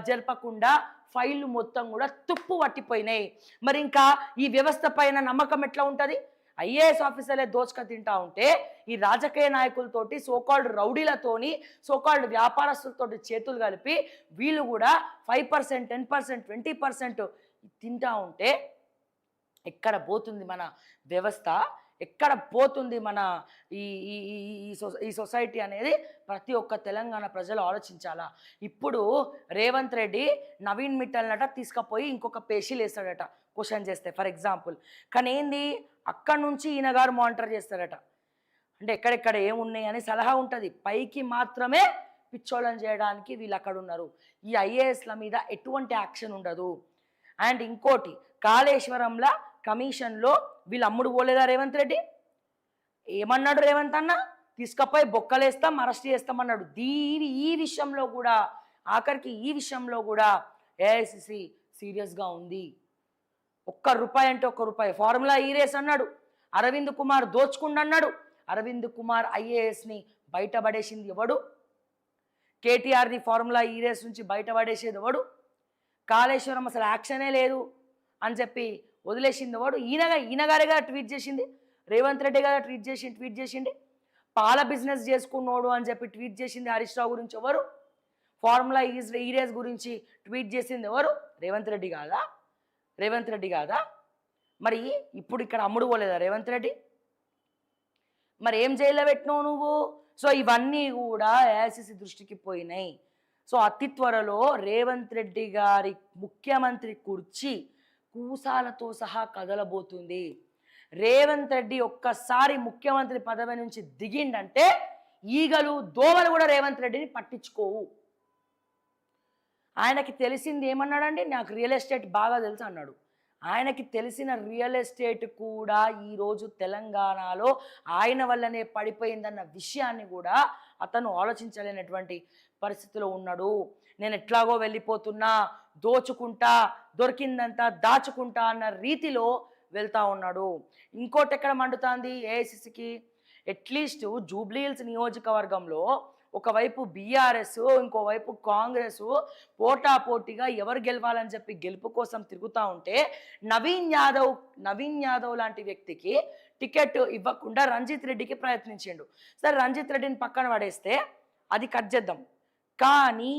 జరపకుండా ఫైళ్ళు మొత్తం కూడా తుప్పు పట్టిపోయినాయి. మరి ఇంకా ఈ వ్యవస్థ పైన నమ్మకం ఎట్లా ఉంటుంది? ఐఏఎస్ ఆఫీసర్లే దోచుక తింటా ఉంటే ఈ రాజకీయ నాయకులతోటి, సోకాల్డ్ రౌడీలతోని, సోకాల్డ్ వ్యాపారస్తులతోటి చేతులు కలిపి వీళ్ళు కూడా 5%, 10%, 20% తింటా ఉంటే ఎక్కడ పోతుంది మన వ్యవస్థ? ఎక్కడ పోతుంది మన ఈ సొసైటీ అనేది ప్రతి ఒక్క తెలంగాణ ప్రజలు ఆలోచించాలా. ఇప్పుడు రేవంత్ రెడ్డి నవీన్ మిట్టల్నట తీసుకుపోయి ఇంకొక పేషీలు వేస్తాడట క్వశ్చన్ చేస్తే ఫర్ ఎగ్జాంపుల్. కానీ ఏంది, అక్కడి నుంచి ఈయన గారు మానిటర్ చేస్తారట. అంటే ఎక్కడెక్కడ ఏమున్నాయి అని సలహా ఉంటుంది. పైకి మాత్రమే పిచ్చోళ్ళని చేయడానికి వీళ్ళు అక్కడ ఉన్నారు. ఈ ఐఏఎస్ల మీద ఎటువంటి యాక్షన్ ఉండదు. అండ్ ఇంకోటి, కాళేశ్వరంలో కమిషన్లో వీళ్ళు అమ్ముడు పోలేదా రేవంత్ రెడ్డి? ఏమన్నాడు రేవంత్ అన్న? తీసుకపోయి బొక్కలేస్తాం, అరెస్ట్ చేస్తామన్నాడు. ఈ విషయంలో కూడా, ఆఖరికి ఈ విషయంలో కూడా ఏఐసిసి సీరియస్గా ఉంది. ₹1 అంటే ₹1. ఫార్ములా ఈరేస్ అన్నాడు, అరవింద్ కుమార్ దోచుకుండు అన్నాడు. అరవింద్ కుమార్ ఐఏఎస్ని బయటపడేసింది ఎవడు? కేటీఆర్ని ఫార్ములా ఈరేస్ నుంచి బయటపడేసేది ఎవడు? కాళేశ్వరం అసలు యాక్షనే లేదు అని చెప్పి వదిలేసింది ఎవడు? ఈయనగారే కదా ట్వీట్ చేసింది, రేవంత్ రెడ్డి కదా ట్వీట్ చేసింది. పాల బిజినెస్ చేసుకున్నాడు అని చెప్పి ట్వీట్ చేసింది హరీష్ రావు గురించి ఎవరు? ఫార్ములా ఈరేస్ గురించి ట్వీట్ చేసింది ఎవరు? రేవంత్ రెడ్డి కాదా? మరి ఇప్పుడు ఇక్కడ అమ్ముడు పోలేదా రేవంత్ రెడ్డి? మరి ఏం జైల్లో పెట్టినావు నువ్వు? సో ఇవన్నీ కూడా ఏఐసిసి దృష్టికి పోయినాయి. సో అతి త్వరలో రేవంత్ రెడ్డి గారి ముఖ్యమంత్రి కుర్చీ కూసాలతో సహా కదలబోతుంది. రేవంత్ రెడ్డి ఒక్కసారి ముఖ్యమంత్రి పదవి నుంచి దిగిండంటే ఈగలు దోమలు కూడా రేవంత్ రెడ్డిని పట్టించుకోవు. ఆయనకి తెలిసింది ఏమన్నాడండి, నాకు రియల్ ఎస్టేట్ బాగా తెలుసు అన్నాడు. ఆయనకి తెలిసిన రియల్ ఎస్టేట్ కూడా ఈరోజు తెలంగాణలో ఆయన వల్లనే పడిపోయిందన్న విషయాన్ని కూడా అతను ఆలోచించలేనటువంటి పరిస్థితిలో ఉన్నాడు. నేను ఎట్లాగో వెళ్ళిపోతున్నా, దోచుకుంటా, దొరికిందంతా దాచుకుంటా అన్న రీతిలో వెళ్తూ ఉన్నాడు. ఇంకోటి ఎక్కడ మండుతుంది ఏఐసిసికి, అట్లీస్ట్ జూబ్లీహిల్స్ నియోజకవర్గంలో ఒకవైపు బీఆర్ఎస్, ఇంకోవైపు కాంగ్రెస్ పోటాపోటీగా ఎవరు గెలవాలని చెప్పి గెలుపు కోసం తిరుగుతూ ఉంటే నవీన్ యాదవ్ లాంటి వ్యక్తికి టికెట్ ఇవ్వకుండా రంజిత్ రెడ్డికి ప్రయత్నించిండు. సరే రంజిత్ రెడ్డిని పక్కన పడేస్తే అది కట్ చేద్దాం, కానీ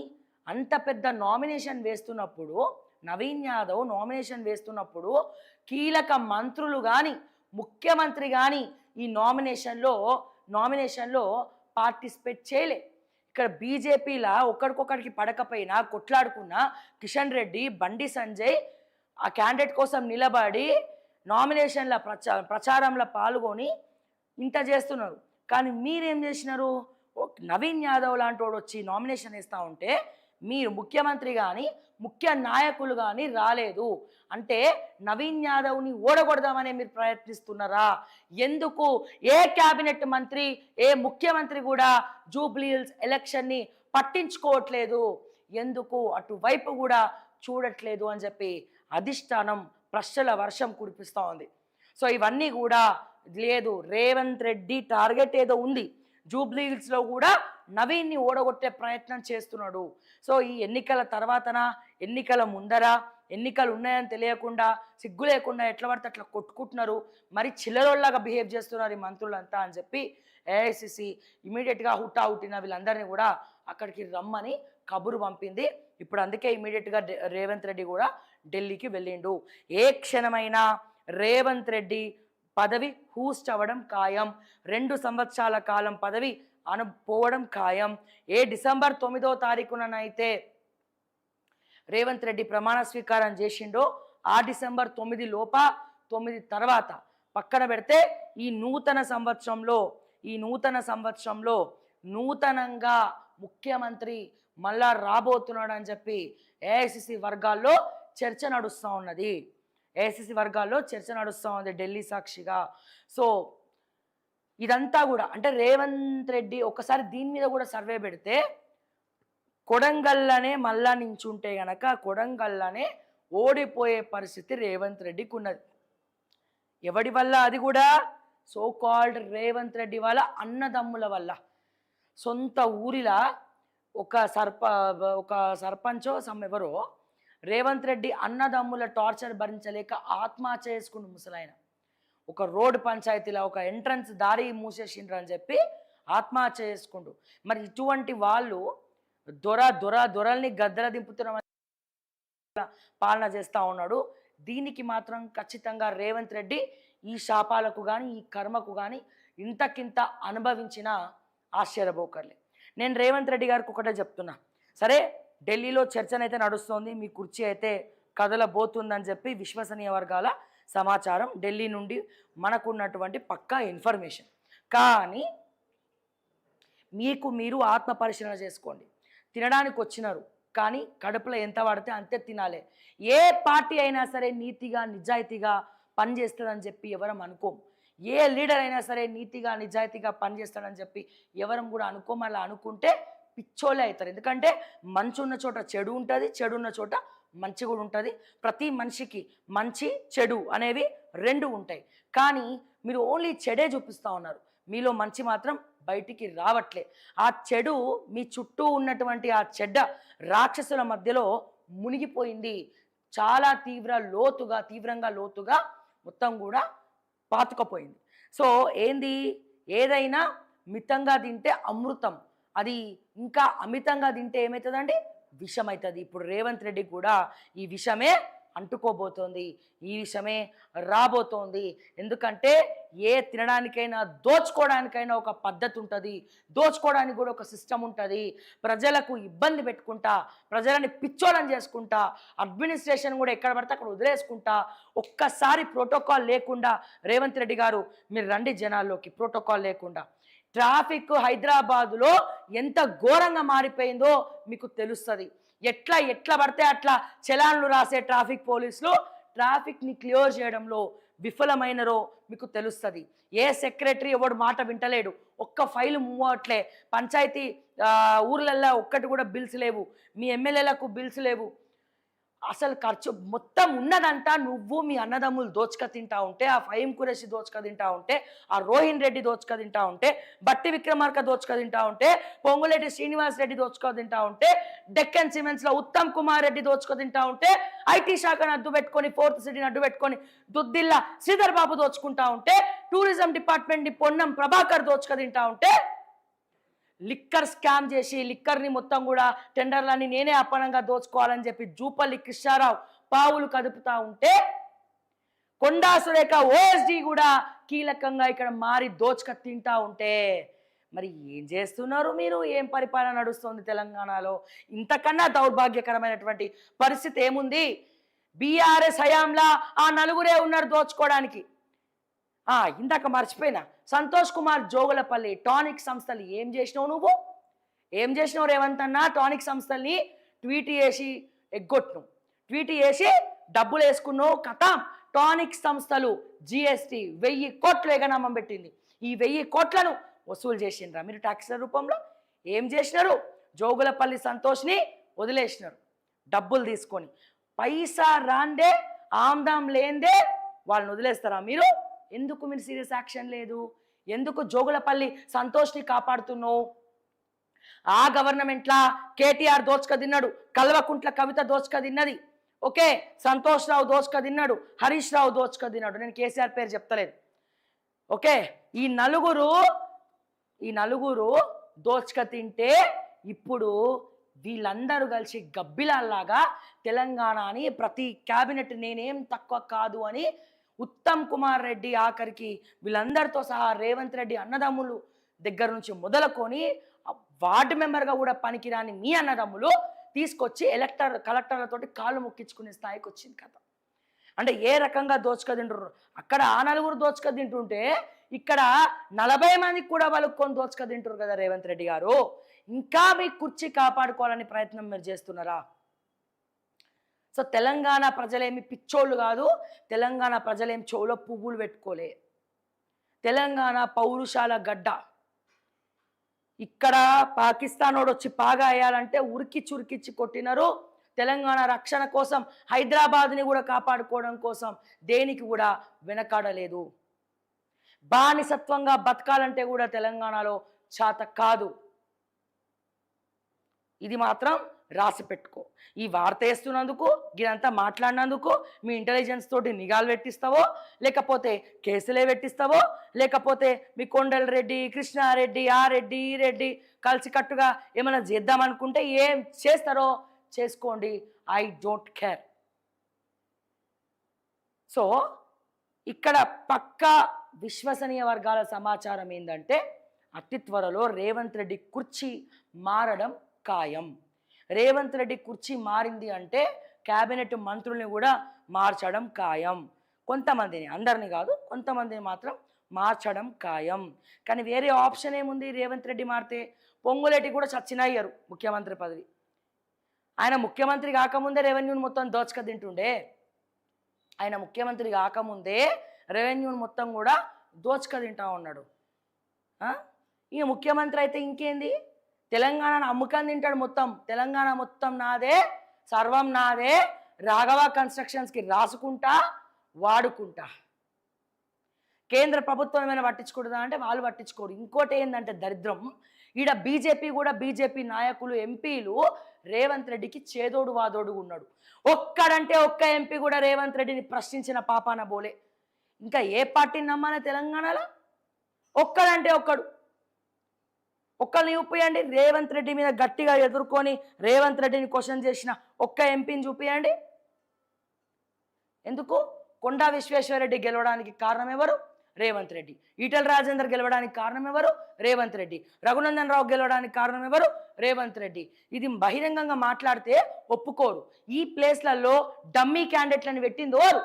అంత పెద్ద నామినేషన్ వేస్తున్నప్పుడు నవీన్ యాదవ్ నామినేషన్ వేస్తున్నప్పుడు కీలక మంత్రులు కానీ ముఖ్యమంత్రి కానీ ఈ నామినేషన్లో పార్టిసిపేట్ చేయలే. ఇక్కడ బీజేపీలా ఒకరికొకరికి పడకపోయినా కొట్లాడుకున్న కిషన్ రెడ్డి, బండి సంజయ్ ఆ క్యాండిడేట్ కోసం నిలబడి నామినేషన్ల ప్రచారంలో పాల్గొని ఇంత చేస్తున్నారు. కానీ మీరేం చేసినారు, నవీన్ యాదవ్ లాంటి వాడు వచ్చి నామినేషన్ వేస్తూ ఉంటే మీరు ముఖ్యమంత్రి కానీ ముఖ్య నాయకులు కానీ రాలేదు అంటే నవీన్ యాదవ్ని ఓడగొడదామనే మీరు ప్రయత్నిస్తున్నారా? ఎందుకు ఏ క్యాబినెట్ మంత్రి, ఏ ముఖ్యమంత్రి కూడా జూబ్లీహిల్స్ ఎలక్షన్ని పట్టించుకోవట్లేదు, ఎందుకు అటువైపు కూడా చూడట్లేదు అని చెప్పి అధిష్టానం ప్రశ్నల వర్షం కురిపిస్తూ ఉంది. సో ఇవన్నీ కూడా లేదు, రేవంత్ రెడ్డి టార్గెట్ ఏదో ఉంది, జూబ్లీహిల్స్లో కూడా నవీన్ని ఓడగొట్టే ప్రయత్నం చేస్తున్నాడు. సో ఈ ఎన్నికల తర్వాతన, ఎన్నికల ముందర, ఎన్నికలు ఉన్నాయని తెలియకుండా సిగ్గు లేకుండా ఎట్లా పడితే అట్లా కొట్టుకుంటున్నారు, మరి చిల్లరోళ్ళలాగా బిహేవ్ చేస్తున్నారు ఈ మంత్రులంతా అని చెప్పి ఏఐసిసి ఇమీడియట్గా హుట్టిన వీళ్ళందరినీ కూడా అక్కడికి రమ్మని కబురు పంపింది. ఇప్పుడు అందుకే ఇమీడియట్గా రేవంత్ రెడ్డి కూడా ఢిల్లీకి వెళ్ళిండు. ఏ క్షణమైనా రేవంత్ రెడ్డి పదవి హూస్ట్ అవ్వడం ఖాయం, 2 సంవత్సరాల కాలం పదవి పోవడం ఖాయం. ఏ డిసెంబర్ 9వ తారీఖునైతే రేవంత్ రెడ్డి ప్రమాణ స్వీకారం చేసిండో ఆ డిసెంబర్ 9 లోప 9 తర్వాత పక్కన పెడితే ఈ నూతన సంవత్సరంలో నూతనంగా ముఖ్యమంత్రి మళ్ళా రాబోతున్నాడు అని చెప్పి ఏఐసిసి వర్గాల్లో చర్చ నడుస్తూ ఉన్నది. ఢిల్లీ సాక్షిగా. సో ఇదంతా కూడా అంటే రేవంత్ రెడ్డి ఒకసారి దీని మీద కూడా సర్వే పెడితే కొడంగల్లోనే మళ్ళా నించుంటే గనక కొడంగల్లోనే ఓడిపోయే పరిస్థితి రేవంత్ రెడ్డికి ఉన్నది. ఎవడి వల్ల? అది కూడా సో కాల్డ్ రేవంత్ రెడ్డి వాళ్ళ అన్నదమ్ముల వల్ల. సొంత ఊరిలా ఒక సర్పంచో ఎవరో రేవంత్ రెడ్డి అన్నదమ్ముల టార్చర్ భరించలేక ఆత్మహత్య చేసుకుంటూ ముసలాయన ఒక రోడ్డు పంచాయతీలో ఒక ఎంట్రన్స్ దారి మూసేసిండ్రు అని చెప్పి ఆత్మహత్య చేసుకుంటూ. మరి ఇటువంటి వాళ్ళు దొరల్ని గద్దెల దింపుతున్న పాలన చేస్తూ ఉన్నాడు. దీనికి మాత్రం ఖచ్చితంగా రేవంత్ రెడ్డి ఈ శాపాలకు కానీ ఈ కర్మకు కానీ ఇంతకింత అనుభవించిన ఆశ్చర్యపోకర్లే. నేను రేవంత్ రెడ్డి గారికి ఒకటే చెప్తున్నా, సరే ఢిల్లీలో చర్చనైతే నడుస్తోంది, మీ కుర్చీ అయితే కదలబోతుందని చెప్పి విశ్వసనీయ వర్గాల సమాచారం, ఢిల్లీ నుండి మనకున్నటువంటి పక్కా ఇన్ఫర్మేషన్. కానీ మీరు ఆత్మ పరిశీలన చేసుకోండి. తినడానికి వచ్చినారు, కానీ కడుపులో ఎంత పడితే అంతే తినాలి. ఏ పార్టీ అయినా సరే నీతిగా నిజాయితీగా పనిచేస్తుందని చెప్పి ఎవరం అనుకోం. ఏ లీడర్ అయినా సరే నీతిగా నిజాయితీగా పనిచేస్తాడని చెప్పి ఎవరం కూడా అనుకోం. అలా అనుకుంటే పిచ్చోలే అవుతారు. ఎందుకంటే మంచి ఉన్న చోట చెడు ఉంటుంది, చెడు ఉన్న చోట మంచి కూడా ఉంటుంది. ప్రతి మనిషికి మంచి చెడు అనేవి 2 ఉంటాయి. కానీ మీరు ఓన్లీ చెడే చూపిస్తూ ఉన్నారు, మీలో మంచి మాత్రం బయటికి రావట్లే. ఆ చెడు మీ చుట్టూ ఉన్నటువంటి ఆ చెడ్డ రాక్షసుల మధ్యలో మునిగిపోయింది. చాలా తీవ్రంగా లోతుగా మొత్తం కూడా పాతుకపోయింది. సో ఏదైనా మితంగా తింటే అమృతం, అది ఇంకా అమితంగా తింటే ఏమవుతుందండి? విషం అవుతుంది. ఇప్పుడు రేవంత్ రెడ్డి కూడా ఈ విషమే అంటుకోబోతోంది. ఈ విషయమే రాబోతోంది. ఎందుకంటే ఏ తినడానికైనా దోచుకోవడానికైనా ఒక పద్ధతి ఉంటుంది, దోచుకోవడానికి కూడా ఒక సిస్టమ్ ఉంటుంది. ప్రజలకు ఇబ్బంది పెట్టుకుంటా, ప్రజలని పిచ్చోళ్ళని చేసుకుంటా, అడ్మినిస్ట్రేషన్ కూడా ఎక్కడ పడితే అక్కడ వదిలేసుకుంటా, ఒక్కసారి ప్రోటోకాల్ లేకుండా రేవంత్ రెడ్డి గారు మీరు రండి జనాల్లోకి, ప్రోటోకాల్ లేకుండా ట్రాఫిక్ హైదరాబాదులో ఎంత ఘోరంగా మారిపోయిందో మీకు తెలుస్తుంది. ఎట్లా పడితే అట్లా చలాన్లు రాసే ట్రాఫిక్ పోలీసులు ట్రాఫిక్ని క్లియర్ చేయడంలో విఫలమైనరో మీకు తెలుస్తుంది. ఏ సెక్రటరీ ఎవడు మాట వింటలేడు, ఒక్క ఫైల్ మూవ్ అవట్లే, పంచాయతీ ఊర్లల్లో ఒక్కటి కూడా బిల్స్ లేవు, మీ ఎమ్మెల్యేలకు బిల్స్ లేవు. అసలు ఖర్చు మొత్తం ఉన్నదంతా నువ్వు మీ అన్నదమ్ములు దోచుక తింటా ఉంటే, ఆ ఫహీం ఖురేషి దోచుక తింటా ఉంటే, ఆ రోహిన్ రెడ్డి దోచుక తింటా ఉంటే, బట్టి విక్రమార్క దోచుక తింటా ఉంటే, పొంగులేటి శ్రీనివాస్ రెడ్డి దోచుక తింటా ఉంటే, డెక్కన్ సిమెంట్స్లో ఉత్తమ్ కుమార్ రెడ్డి దోచుక తింటా ఉంటే, ఐటీ శాఖను అడ్డు పెట్టుకొని, ఫోర్త్ సిటీని అడ్డు పెట్టుకొని దుద్దిల్లా శ్రీధర్ బాబు దోచుకుంటా ఉంటే, టూరిజం డిపార్ట్మెంట్ని పొన్నం ప్రభాకర్ దోచుక తింటా ఉంటే, లిక్కర్ స్కామ్ చేసి లిక్కర్ని మొత్తం కూడా టెండర్లని నేనే అప్పనంగా దోచుకోవాలని చెప్పి జూపల్లి కృష్ణారావు పావులు కదుపుతా ఉంటే, కొండా సురేఖ ఓఎస్డి కూడా కీలకంగా ఇక్కడ మారి దోచుక తింటా ఉంటే మరి ఏం చేస్తున్నారు మీరు? ఏం పరిపాలన నడుస్తుంది తెలంగాణలో? ఇంతకన్నా దౌర్భాగ్యకరమైనటువంటి పరిస్థితి ఏముంది? బీఆర్ఎస్ హయాంలా ఆ నలుగురే ఉన్నారు దోచుకోవడానికి. ఇందాక మర్చిపోయినా, సంతోష్ కుమార్ జోగులపల్లి టానిక్ సంస్థలు ఏం చేసినావు నువ్వు? ఏం చేసినావు రేవంత్ అన్న? టానిక్ సంస్థల్ని ట్వీట్ చేసి ఎగ్గొట్టును, ట్వీట్ చేసి డబ్బులు వేసుకున్నావు. కథ టానిక్ సంస్థలు జిఎస్టీ 1000 కోట్లు ఎగనామం పెట్టింది. ఈ 1000 కోట్లను వసూలు చేసిండ్రా మీరు ట్యాక్స్ల రూపంలో? ఏం చేసినారు? జోగులపల్లి సంతోష్ని వదిలేసినారు డబ్బులు తీసుకొని. పైసా రాందే ఆమ్దాం లేందే వాళ్ళని వదిలేస్తారా మీరు? ఎందుకు మీరు సీరియస్ యాక్షన్ లేదు? ఎందుకు జోగులపల్లి సంతోష్ని కాపాడుతున్నావు? ఆ గవర్నమెంట్లా కేటీఆర్ దోచుక తిన్నాడు, కల్వకుంట్ల కవిత దోచుక తిన్నది, ఓకే, సంతోష్ రావు దోచుక తిన్నాడు, హరీష్ రావు దోచుక తిన్నాడు. నేను కేసీఆర్ పేరు చెప్తలేదు, ఓకే. ఈ నలుగురు దోచుక తింటే ఇప్పుడు వీళ్ళందరూ కలిసి గబ్బిలాల్లాగా తెలంగాణని ప్రతి క్యాబినెట్ నేనేం తక్కువ కాదు అని ఉత్తమ్ కుమార్ రెడ్డి ఆఖరికి వీళ్ళందరితో సహా రేవంత్ రెడ్డి అన్నదమ్ములు దగ్గర నుంచి మొదలుకొని వార్డు మెంబర్గా కూడా పనికిరాని మీ అన్నదమ్ములు తీసుకొచ్చి కలెక్టర్లతోటి కాళ్ళు మొక్కించుకునే స్థాయికి వచ్చింది కథ. అంటే ఏ రకంగా దోచుక తింటారు? అక్కడ ఆ నలుగురు దోచుక తింటుంటే ఇక్కడ 40 మందికి కూడా వాళ్ళుకొని దోచుక తింటారు కదా రేవంత్ రెడ్డి గారు. ఇంకా మీ కుర్చీ కాపాడుకోవాలని ప్రయత్నం మీరు చేస్తున్నారా? సో తెలంగాణ ప్రజలేమి పిచ్చోళ్ళు కాదు, తెలంగాణ ప్రజలేమి చెవులో పువ్వులు పెట్టుకోలే. తెలంగాణ పౌరుషాల గడ్డ. ఇక్కడ పాకిస్తాన్ వాడు వచ్చి పాగా వేయాలంటే ఉరికిచ్చి కొట్టినారు. తెలంగాణ రక్షణ కోసం, హైదరాబాద్ని కూడా కాపాడుకోవడం కోసం దేనికి కూడా వెనకాడలేదు. బానిసత్వంగా బతకాలంటే కూడా తెలంగాణలో చేత కాదు. ఇది మాత్రం రాసి పెట్టుకో. ఈ వార్త వేస్తున్నందుకు, ఇదంతా మాట్లాడినందుకు మీ ఇంటెలిజెన్స్ తోటి నిఘాలు పెట్టిస్తావో, లేకపోతే కేసులే పెట్టిస్తావో, లేకపోతే మీ కొండల రెడ్డి, కృష్ణారెడ్డి, ఆ రెడ్డి, ఈ రెడ్డి కలిసికట్టుగా ఏమైనా చేద్దామనుకుంటే ఏం చేస్తారో చేసుకోండి, ఐ డోంట్ కేర్. సో ఇక్కడ పక్కా విశ్వసనీయ వర్గాల సమాచారం ఏంటంటే అతి త్వరలో రేవంత్ రెడ్డి కుర్చీ మారడం ఖాయం. రేవంత్ రెడ్డి కుర్చీ మారింది అంటే క్యాబినెట్ మంత్రుల్ని కూడా మార్చడం ఖాయం. కొంతమందిని, అందరిని కాదు, కొంతమందిని మాత్రం మార్చడం ఖాయం. కానీ వేరే ఆప్షన్ ఏముంది? రేవంత్ రెడ్డి మారితే పొంగులేటి కూడా చచ్చినయ్యారు ముఖ్యమంత్రి పదవి. ఆయన ముఖ్యమంత్రి కాకముందే రెవెన్యూని మొత్తం దోచుక తింటుండే. ఆయన ముఖ్యమంత్రి కాకముందే రెవెన్యూని మొత్తం కూడా దోచుక తింటా ఉన్నాడు. ఇక ముఖ్యమంత్రి అయితే ఇంకేంది, తెలంగాణను అమ్ముకొని తింటాడు మొత్తం. తెలంగాణ మొత్తం నాదే, సర్వం నాదే, రాఘవ కన్స్ట్రక్షన్స్కి రాసుకుంటా వాడుకుంటా. కేంద్ర ప్రభుత్వం ఏమైనా పట్టించుకుంటుందా అంటే వాళ్ళు పట్టించుకోరు. ఇంకోటి ఏంటంటే దరిద్రం, ఈడ బీజేపీ నాయకులు, ఎంపీలు రేవంత్ రెడ్డికి చేదోడు వాదోడు ఉన్నాడు. ఒక్కడంటే ఒక్క ఎంపీ కూడా రేవంత్ రెడ్డిని ప్రశ్నించిన పాపాన బోలే. ఇంకా ఏ పార్టీని నమ్మాలి తెలంగాణలో? ఒక్కడంటే ఒక్కరిని చూపియండి. రేవంత్ రెడ్డి మీద గట్టిగా ఎదుర్కొని రేవంత్ రెడ్డిని క్వశ్చన్ చేసిన ఒక్క ఎంపీని చూపియండి. ఎందుకు? కొండా విశ్వేశ్వరరెడ్డి గెలవడానికి కారణం ఎవరు? రేవంత్ రెడ్డి. ఈటెల రాజేందర్ గెలవడానికి కారణం ఎవరు? రేవంత్ రెడ్డి. రఘునందన్ రావు గెలవడానికి కారణం ఎవరు? రేవంత్ రెడ్డి. ఇది బహిరంగంగా మాట్లాడితే ఒప్పుకోరు. ఈ ప్లేస్లలో డమ్మీ క్యాండిడేట్లను పెట్టింది ఎవరు?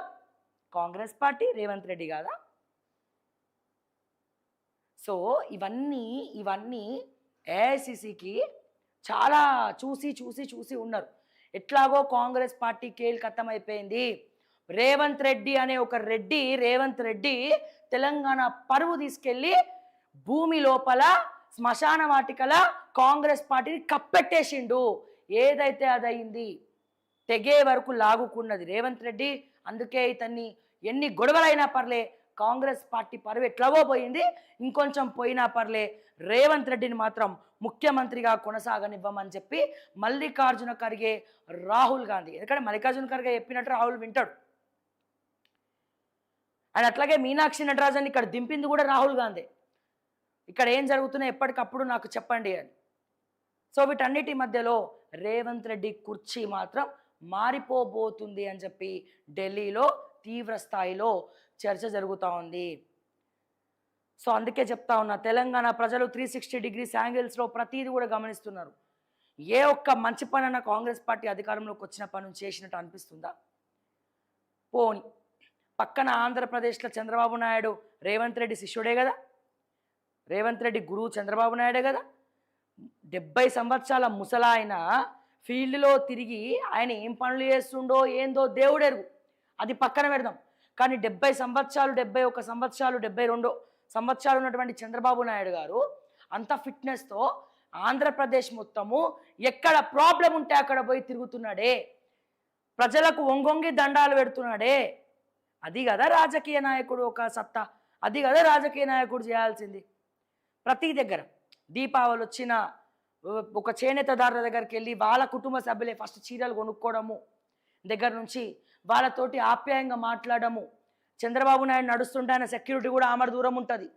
కాంగ్రెస్ పార్టీ, రేవంత్ రెడ్డి కాదా? సో ఇవన్నీ ఏఐసిసికి చాలా చూసి ఉన్నారు. ఎట్లాగో కాంగ్రెస్ పార్టీ కథం అయిపోయింది. రేవంత్ రెడ్డి తెలంగాణ పరువు తీసుకెళ్ళి భూమి లోపల శ్మశాన వాటికల కాంగ్రెస్ పార్టీని కప్పెట్టేసిండు. ఏదైతే అదయింది, తెగే వరకు లాగుకున్నది రేవంత్ రెడ్డి. అందుకే ఇతన్ని ఎన్ని గొడవలైనా పర్లే, కాంగ్రెస్ పార్టీ పరువు ఎట్లాగో పోయింది, ఇంకొంచెం పోయినా పర్లే, రేవంత్ రెడ్డిని మాత్రం ముఖ్యమంత్రిగా కొనసాగనివ్వమని చెప్పి మల్లికార్జున ఖర్గే, రాహుల్ గాంధీ, ఎందుకంటే మల్లికార్జున ఖర్గే చెప్పినట్టు రాహుల్ వింటాడు. అండ్ అట్లాగే మీనాక్షి నటరాజన్ ఇక్కడ దింపింది కూడా రాహుల్ గాంధీ. ఇక్కడ ఏం జరుగుతున్నాయి ఎప్పటికప్పుడు నాకు చెప్పండి అని. సో వీటన్నిటి మధ్యలో రేవంత్ రెడ్డి కుర్చీ మాత్రం మారిపోబోతుంది అని చెప్పి ఢిల్లీలో తీవ్ర స్థాయిలో చర్చ జరుగుతూ ఉంది. సో అందుకే చెప్తా ఉన్నా, తెలంగాణ ప్రజలు 360 డిగ్రీస్ యాంగిల్స్లో ప్రతిదీ కూడా గమనిస్తున్నారు. ఏ ఒక్క మంచి పనైనా కాంగ్రెస్ పార్టీ అధికారంలోకి వచ్చిన పని చేసినట్టు అనిపిస్తుందా? పోని పక్కన ఆంధ్రప్రదేశ్లో చంద్రబాబు నాయుడు రేవంత్ రెడ్డి శిష్యుడే కదా, రేవంత్ రెడ్డి గురువు చంద్రబాబు నాయుడే కదా. 70 సంవత్సరాల ముసలాయన ఫీల్డ్లో తిరిగి ఆయన ఏం పనులు చేస్తుండో ఏందో దేవుడెరుగు, అది పక్కన పెడదాం. కానీ 70 సంవత్సరాలు, 71 సంవత్సరాలు, 72 సంవత్సరాలు ఉన్నటువంటి చంద్రబాబు నాయుడు గారు అంత ఫిట్నెస్తో ఆంధ్రప్రదేశ్ మొత్తము ఎక్కడ ప్రాబ్లం ఉంటే అక్కడ పోయి తిరుగుతున్నాడే, ప్రజలకు ఒంగొంగి దండాలు పెడుతున్నాడే. అది కదా రాజకీయ నాయకుడు ఒక సత్తా, అది కదా రాజకీయ నాయకుడు చేయాల్సింది. ప్రతి దగ్గర దీపావళి వచ్చిన ఒక చేనేతదారుల దగ్గరికి వెళ్ళి వాళ్ళ కుటుంబ సభ్యులే ఫస్ట్ చీరలు కొనుక్కోవడము దగ్గర నుంచి వాళ్ళతోటి ఆప్యాయంగా మాట్లాడము. చంద్రబాబు నాయుడు నడుస్తుంటే ఆయన సెక్యూరిటీ కూడా ఆమడ దూరం ఉంటుంది.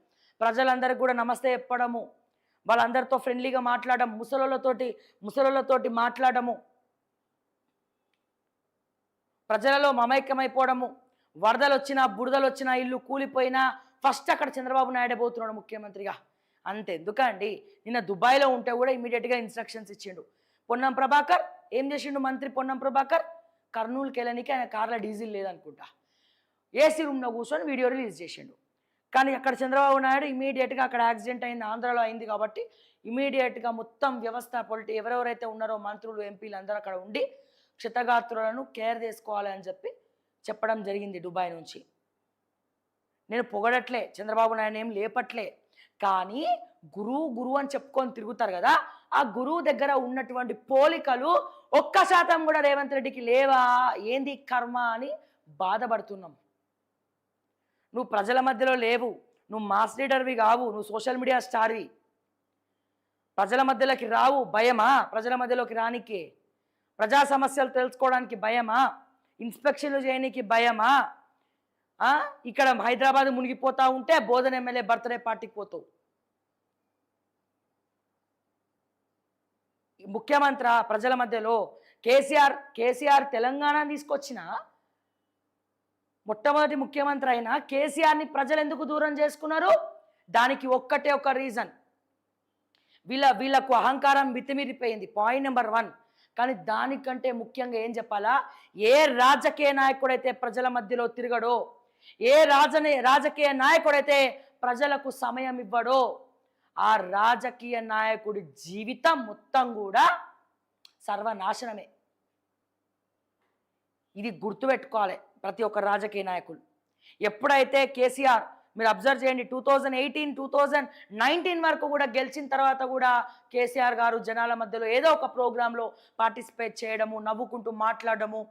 ప్రజలందరికీ కూడా నమస్తే చెప్పడము, వాళ్ళందరితో ఫ్రెండ్లీగా మాట్లాడడం, ముసలోళ్ళతోటి మాట్లాడము, ప్రజలలో మమైక్యమైపోవడము. వరదలు వచ్చినా, బురదలు వచ్చినా, ఇల్లు కూలిపోయినా ఫస్ట్ అక్కడ చంద్రబాబు నాయుడే పోతున్నాడు ముఖ్యమంత్రిగా. అంతెందుకండి, నిన్న దుబాయ్లో ఉంటే కూడా ఇమీడియట్గా ఇన్స్ట్రక్షన్స్ ఇచ్చిండు. పొన్నం ప్రభాకర్ ఏం చేసిండు? మంత్రి పొన్నం ప్రభాకర్ కర్నూలుకి వెళ్ళడానికి ఆయన కార్లో డీజిల్ లేదనుకుంటా, ఏసీ రూమ్లో కూర్చొని వీడియో రిలీజ్ చేసిండు. కానీ అక్కడ చంద్రబాబు నాయుడు ఇమీడియట్గా అక్కడ యాక్సిడెంట్ అయింది, ఆంధ్రాలో అయింది కాబట్టి ఇమీడియట్గా మొత్తం వ్యవస్థ ఎవరెవరైతే ఉన్నారో మంత్రులు, ఎంపీలు అందరూ అక్కడ ఉండి క్షతగాత్రులను కేర్ తీసుకోవాలి అని చెప్పడం జరిగింది దుబాయ్ నుంచి. నేను పొగడట్లే, చంద్రబాబు నాయుడు ఏం లేపట్లే, కానీ గురువు అని చెప్పుకొని తిరుగుతారు కదా, ఆ గురువు దగ్గర ఉన్నటువంటి పోలికలు 1% కూడా రేవంత్ రెడ్డికి లేవా, ఏంది కర్మ అని బాధపడుతున్నాం. నువ్వు ప్రజల మధ్యలో లేవు, నువ్వు మాస్ లీడర్వి కావు, నువ్వు సోషల్ మీడియా స్టార్వి, ప్రజల మధ్యలోకి రావు, భయమా? ప్రజల మధ్యలోకి రానికి, ప్రజా సమస్యలు తెలుసుకోవడానికి భయమా? ఇన్స్పెక్షన్లు చేయడానికి భయమా? ఇక్కడ హైదరాబాద్ మునిగిపోతా ఉంటే బోధన ఎమ్మెల్యే బర్త్డే పార్టీకి పోతావు. ముఖ్యమంత్రి ప్రజల మధ్యలో కేసీఆర్ తెలంగాణ తీసుకొచ్చిన మొట్టమొదటి ముఖ్యమంత్రి అయినా కేసీఆర్ని ప్రజలు ఎందుకు దూరం చేసుకున్నారు? దానికి ఒక్కటే ఒక రీజన్, వీళ్ళకు అహంకారం మితిమీరిపోయింది, పాయింట్ నెంబర్ 1. కానీ దానికంటే ముఖ్యంగా ఏం చెప్పాలా, ఏ రాజకీయ నాయకుడైతే ప్రజల మధ్యలో తిరగడో, ఏ రాజకీయ నాయకుడైతే ప్రజలకు సమయం ఇవ్వడో, ఆ రాజకీయ నాయకుడి జీవితం మొత్తం కూడా సర్వనాశనమే. ఇది గుర్తుపెట్టుకోవాలి ప్రతి ఒక్క రాజకీయ నాయకులు. ఎప్పుడైతే కేసీఆర్, మీరు అబ్జర్వ్ చేయండి, 2018, 2019 వరకు కూడా గెలిచిన తర్వాత కూడా కేసీఆర్ గారు జనాల మధ్యలో ఏదో ఒక ప్రోగ్రాంలో పార్టిసిపేట్ చేయడము, నవ్వుకుంటూ మాట్లాడడము,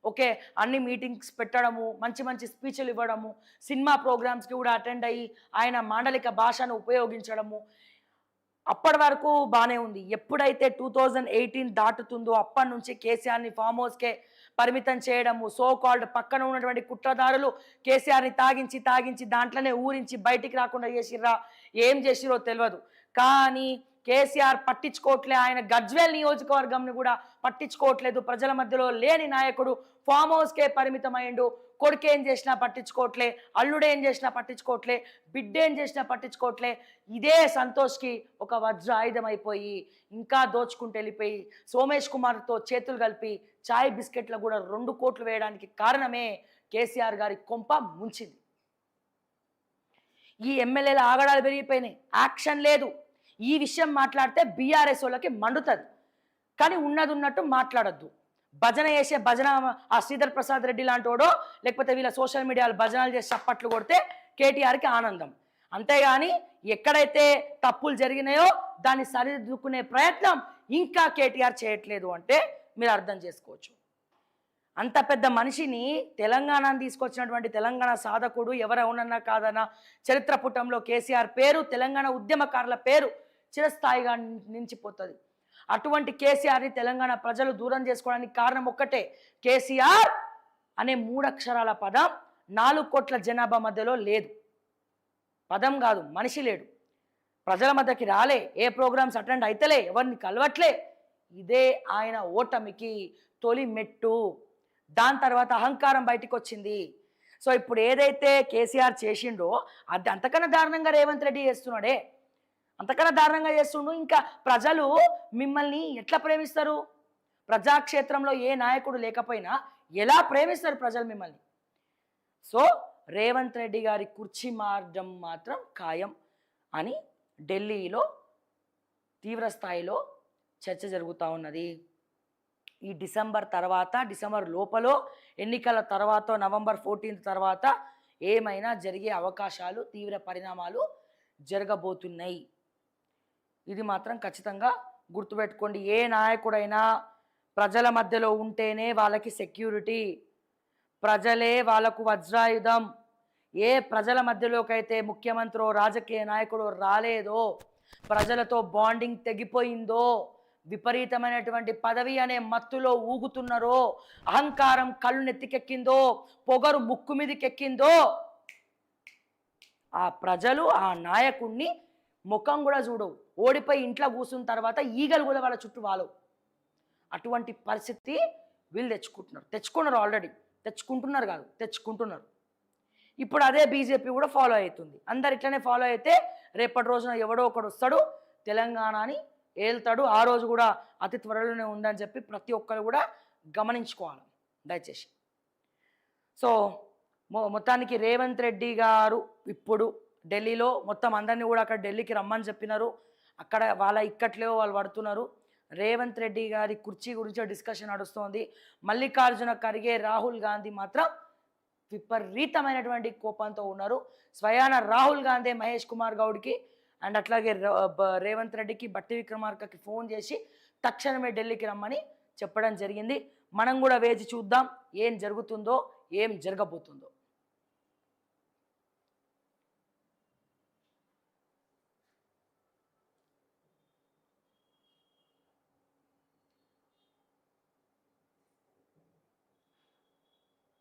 ఓకే, అన్ని మీటింగ్స్ పెట్టడము, మంచి స్పీచ్లు ఇవ్వడము, సినిమా ప్రోగ్రామ్స్కి కూడా అటెండ్ అయ్యి ఆయన మాండలిక భాషను ఉపయోగించడము, అప్పటి వరకు బాగానే ఉంది. ఎప్పుడైతే 2018 దాటుతుందో అప్పటి నుంచి కేసీఆర్ని ఫామ్ హౌస్కే పరిమితం చేయడము, సో కాల్డ్ పక్కన ఉన్నటువంటి కుట్రదారులు కేసీఆర్ని తాగించి దాంట్లోనే ఊరించి బయటికి రాకుండా చేసిర్రా, ఏం చేసిరో తెలియదు. కానీ కేసీఆర్ పట్టించుకోవట్లే, ఆయన గజ్వేల్ నియోజకవర్గంని కూడా పట్టించుకోవట్లేదు, ప్రజల మధ్యలో లేని నాయకుడు, ఫామ్ హౌస్కే పరిమితమైండు, కొడుకేం చేసినా పట్టించుకోవట్లే, అల్లుడేం చేసినా పట్టించుకోవట్లే, బిడ్డేం చేసినా పట్టించుకోవట్లే. ఇదే సంతోష్కి ఒక వజ్ర ఆయుధం అయిపోయి ఇంకా దోచుకుంటూ వెళ్ళిపోయి సోమేష్ కుమార్తో చేతులు కలిపి చాయ్ బిస్కెట్లు కూడా 2 కోట్లు వేయడానికి కారణమే కేసీఆర్ గారి కొంప ముంచింది. ఈ ఎమ్మెల్యేల ఆగడాలు పెరిగిపోయినాయి, యాక్షన్ లేదు. ఈ విషయం మాట్లాడితే బీఆర్ఎస్ వాళ్ళకి మండుతుంది, కానీ ఉన్నది ఉన్నట్టు మాట్లాడొద్దు. భజన చేసే భజన ఆ శ్రీధర్ ప్రసాద్ రెడ్డి లాంటోడో లేకపోతే వీళ్ళ సోషల్ మీడియాలో భజనలు చేసి చప్పట్లు కొడితే కేటీఆర్కి ఆనందం. అంతేగాని ఎక్కడైతే తప్పులు జరిగినాయో దాన్ని సరిదిద్దుకునే ప్రయత్నం ఇంకా కేటీఆర్ చేయట్లేదు అంటే మీరు అర్థం చేసుకోవచ్చు. అంత పెద్ద మనిషిని తెలంగాణను తీసుకొచ్చినటువంటి తెలంగాణ సాధకుడు ఎవరెవరన్నా కాదన్నా చరిత్ర పుటంలో కేసీఆర్ పేరు, తెలంగాణ ఉద్యమకారుల పేరు చిరస్థాయిగా నిలిచిపోతుంది. అటువంటి కేసీఆర్ని తెలంగాణ ప్రజలు దూరం చేసుకోవడానికి కారణం ఒక్కటే, కేసీఆర్ అనే 3 అక్షరాల పదం 4 కోట్ల జనాభా మధ్యలో లేదు. పదం కాదు, మనిషి లేడు, ప్రజల మధ్యకి రాలే, ఏ ప్రోగ్రామ్స్ అటెండ్ అయితలే, ఎవరిని కలవట్లే. ఇదే ఆయన ఓటమికి తొలి మెట్టు. దాని తర్వాత అహంకారం బయటికి వచ్చింది. సో ఇప్పుడు ఏదైతే కేసీఆర్ చేసిండో అది అంతకన్నా దారుణంగా రేవంత్ రెడ్డి చేస్తున్నాడే, అంతకన్నా దారుణంగా చేస్తుండు. ఇంకా ప్రజలు మిమ్మల్ని ఎట్లా ప్రేమిస్తారు? ప్రజాక్షేత్రంలో ఏ నాయకుడు లేకపోయినా ఎలా ప్రేమిస్తారు ప్రజలు మిమ్మల్ని? సో రేవంత్ రెడ్డి గారి కుర్చీ మార్గం మాత్రం ఖాయం అని ఢిల్లీలో తీవ్ర స్థాయిలో చర్చ జరుగుతూ ఉన్నది. ఈ డిసెంబర్ తర్వాత, డిసెంబర్ లోపల, ఎన్నికల తర్వాత, నవంబర్ 14 తర్వాత ఏమైనా జరిగే అవకాశాలు, తీవ్ర పరిణామాలు జరగబోతున్నాయి. ఇది మాత్రం ఖచ్చితంగా గుర్తుపెట్టుకోండి. ఏ నాయకుడైనా ప్రజల మధ్యలో ఉంటేనే వాళ్ళకి సెక్యూరిటీ, ప్రజలే వాళ్ళకు వజ్రాయుధం. ఏ ప్రజల మధ్యలోకైతే ముఖ్యమంత్రో రాజకీయ నాయకుడు రాలేదో, ప్రజలతో బాండింగ్ తెగిపోయిందో, విపరీతమైనటువంటి పదవి అనే మత్తులో ఊగుతున్నారో, అహంకారం కళ్ళు నెత్తికెక్కిందో, పొగరు ముక్కు మీదకెక్కిందో, ఆ ప్రజలు ఆ నాయకుడిని ముఖం కూడా చూడవు. ఓడిపోయి ఇంట్లో కూర్చున్న తర్వాత ఈగలు కూడా వాళ్ళ చుట్టూ వాలవు. అటువంటి పరిస్థితి వీళ్ళు తెచ్చుకున్నారు ఆల్రెడీ. తెచ్చుకుంటున్నారు కాదు, తెచ్చుకుంటున్నారు. ఇప్పుడు అదే బీజేపీ కూడా ఫాలో అవుతుంది. అందరు ఇట్లనే ఫాలో అయితే రేపటి రోజున ఎవడో ఒకడు వస్తాడు, తెలంగాణని ఏల్తాడు. ఆ రోజు కూడా అతి త్వరలోనే ఉందని చెప్పి ప్రతి ఒక్కరు కూడా గమనించుకోవాలి దయచేసి. సో మొత్తానికి రేవంత్ రెడ్డి గారు ఇప్పుడు ఢిల్లీలో మొత్తం అందరినీ కూడా అక్కడ ఢిల్లీకి రమ్మని చెప్పినారు. అక్కడ వాళ్ళ ఇక్కట్లే వాళ్ళు పడుతున్నారు. రేవంత్ రెడ్డి గారి కుర్చీ గురించి డిస్కషన్ నడుస్తోంది. మల్లికార్జున ఖర్గే, రాహుల్ గాంధీ మాత్రం విపరీతమైనటువంటి కోపంతో ఉన్నారు. స్వయాన రాహుల్ గాంధీ మహేష్ కుమార్ గౌడ్కి అండ్ అట్లాగే రేవంత్ రెడ్డికి, బట్టి విక్రమార్కకి ఫోన్ చేసి తక్షణమే ఢిల్లీకి రమ్మని చెప్పడం జరిగింది. మనం కూడా వేచి చూద్దాం ఏం జరుగుతుందో, ఏం జరగబోతుందో.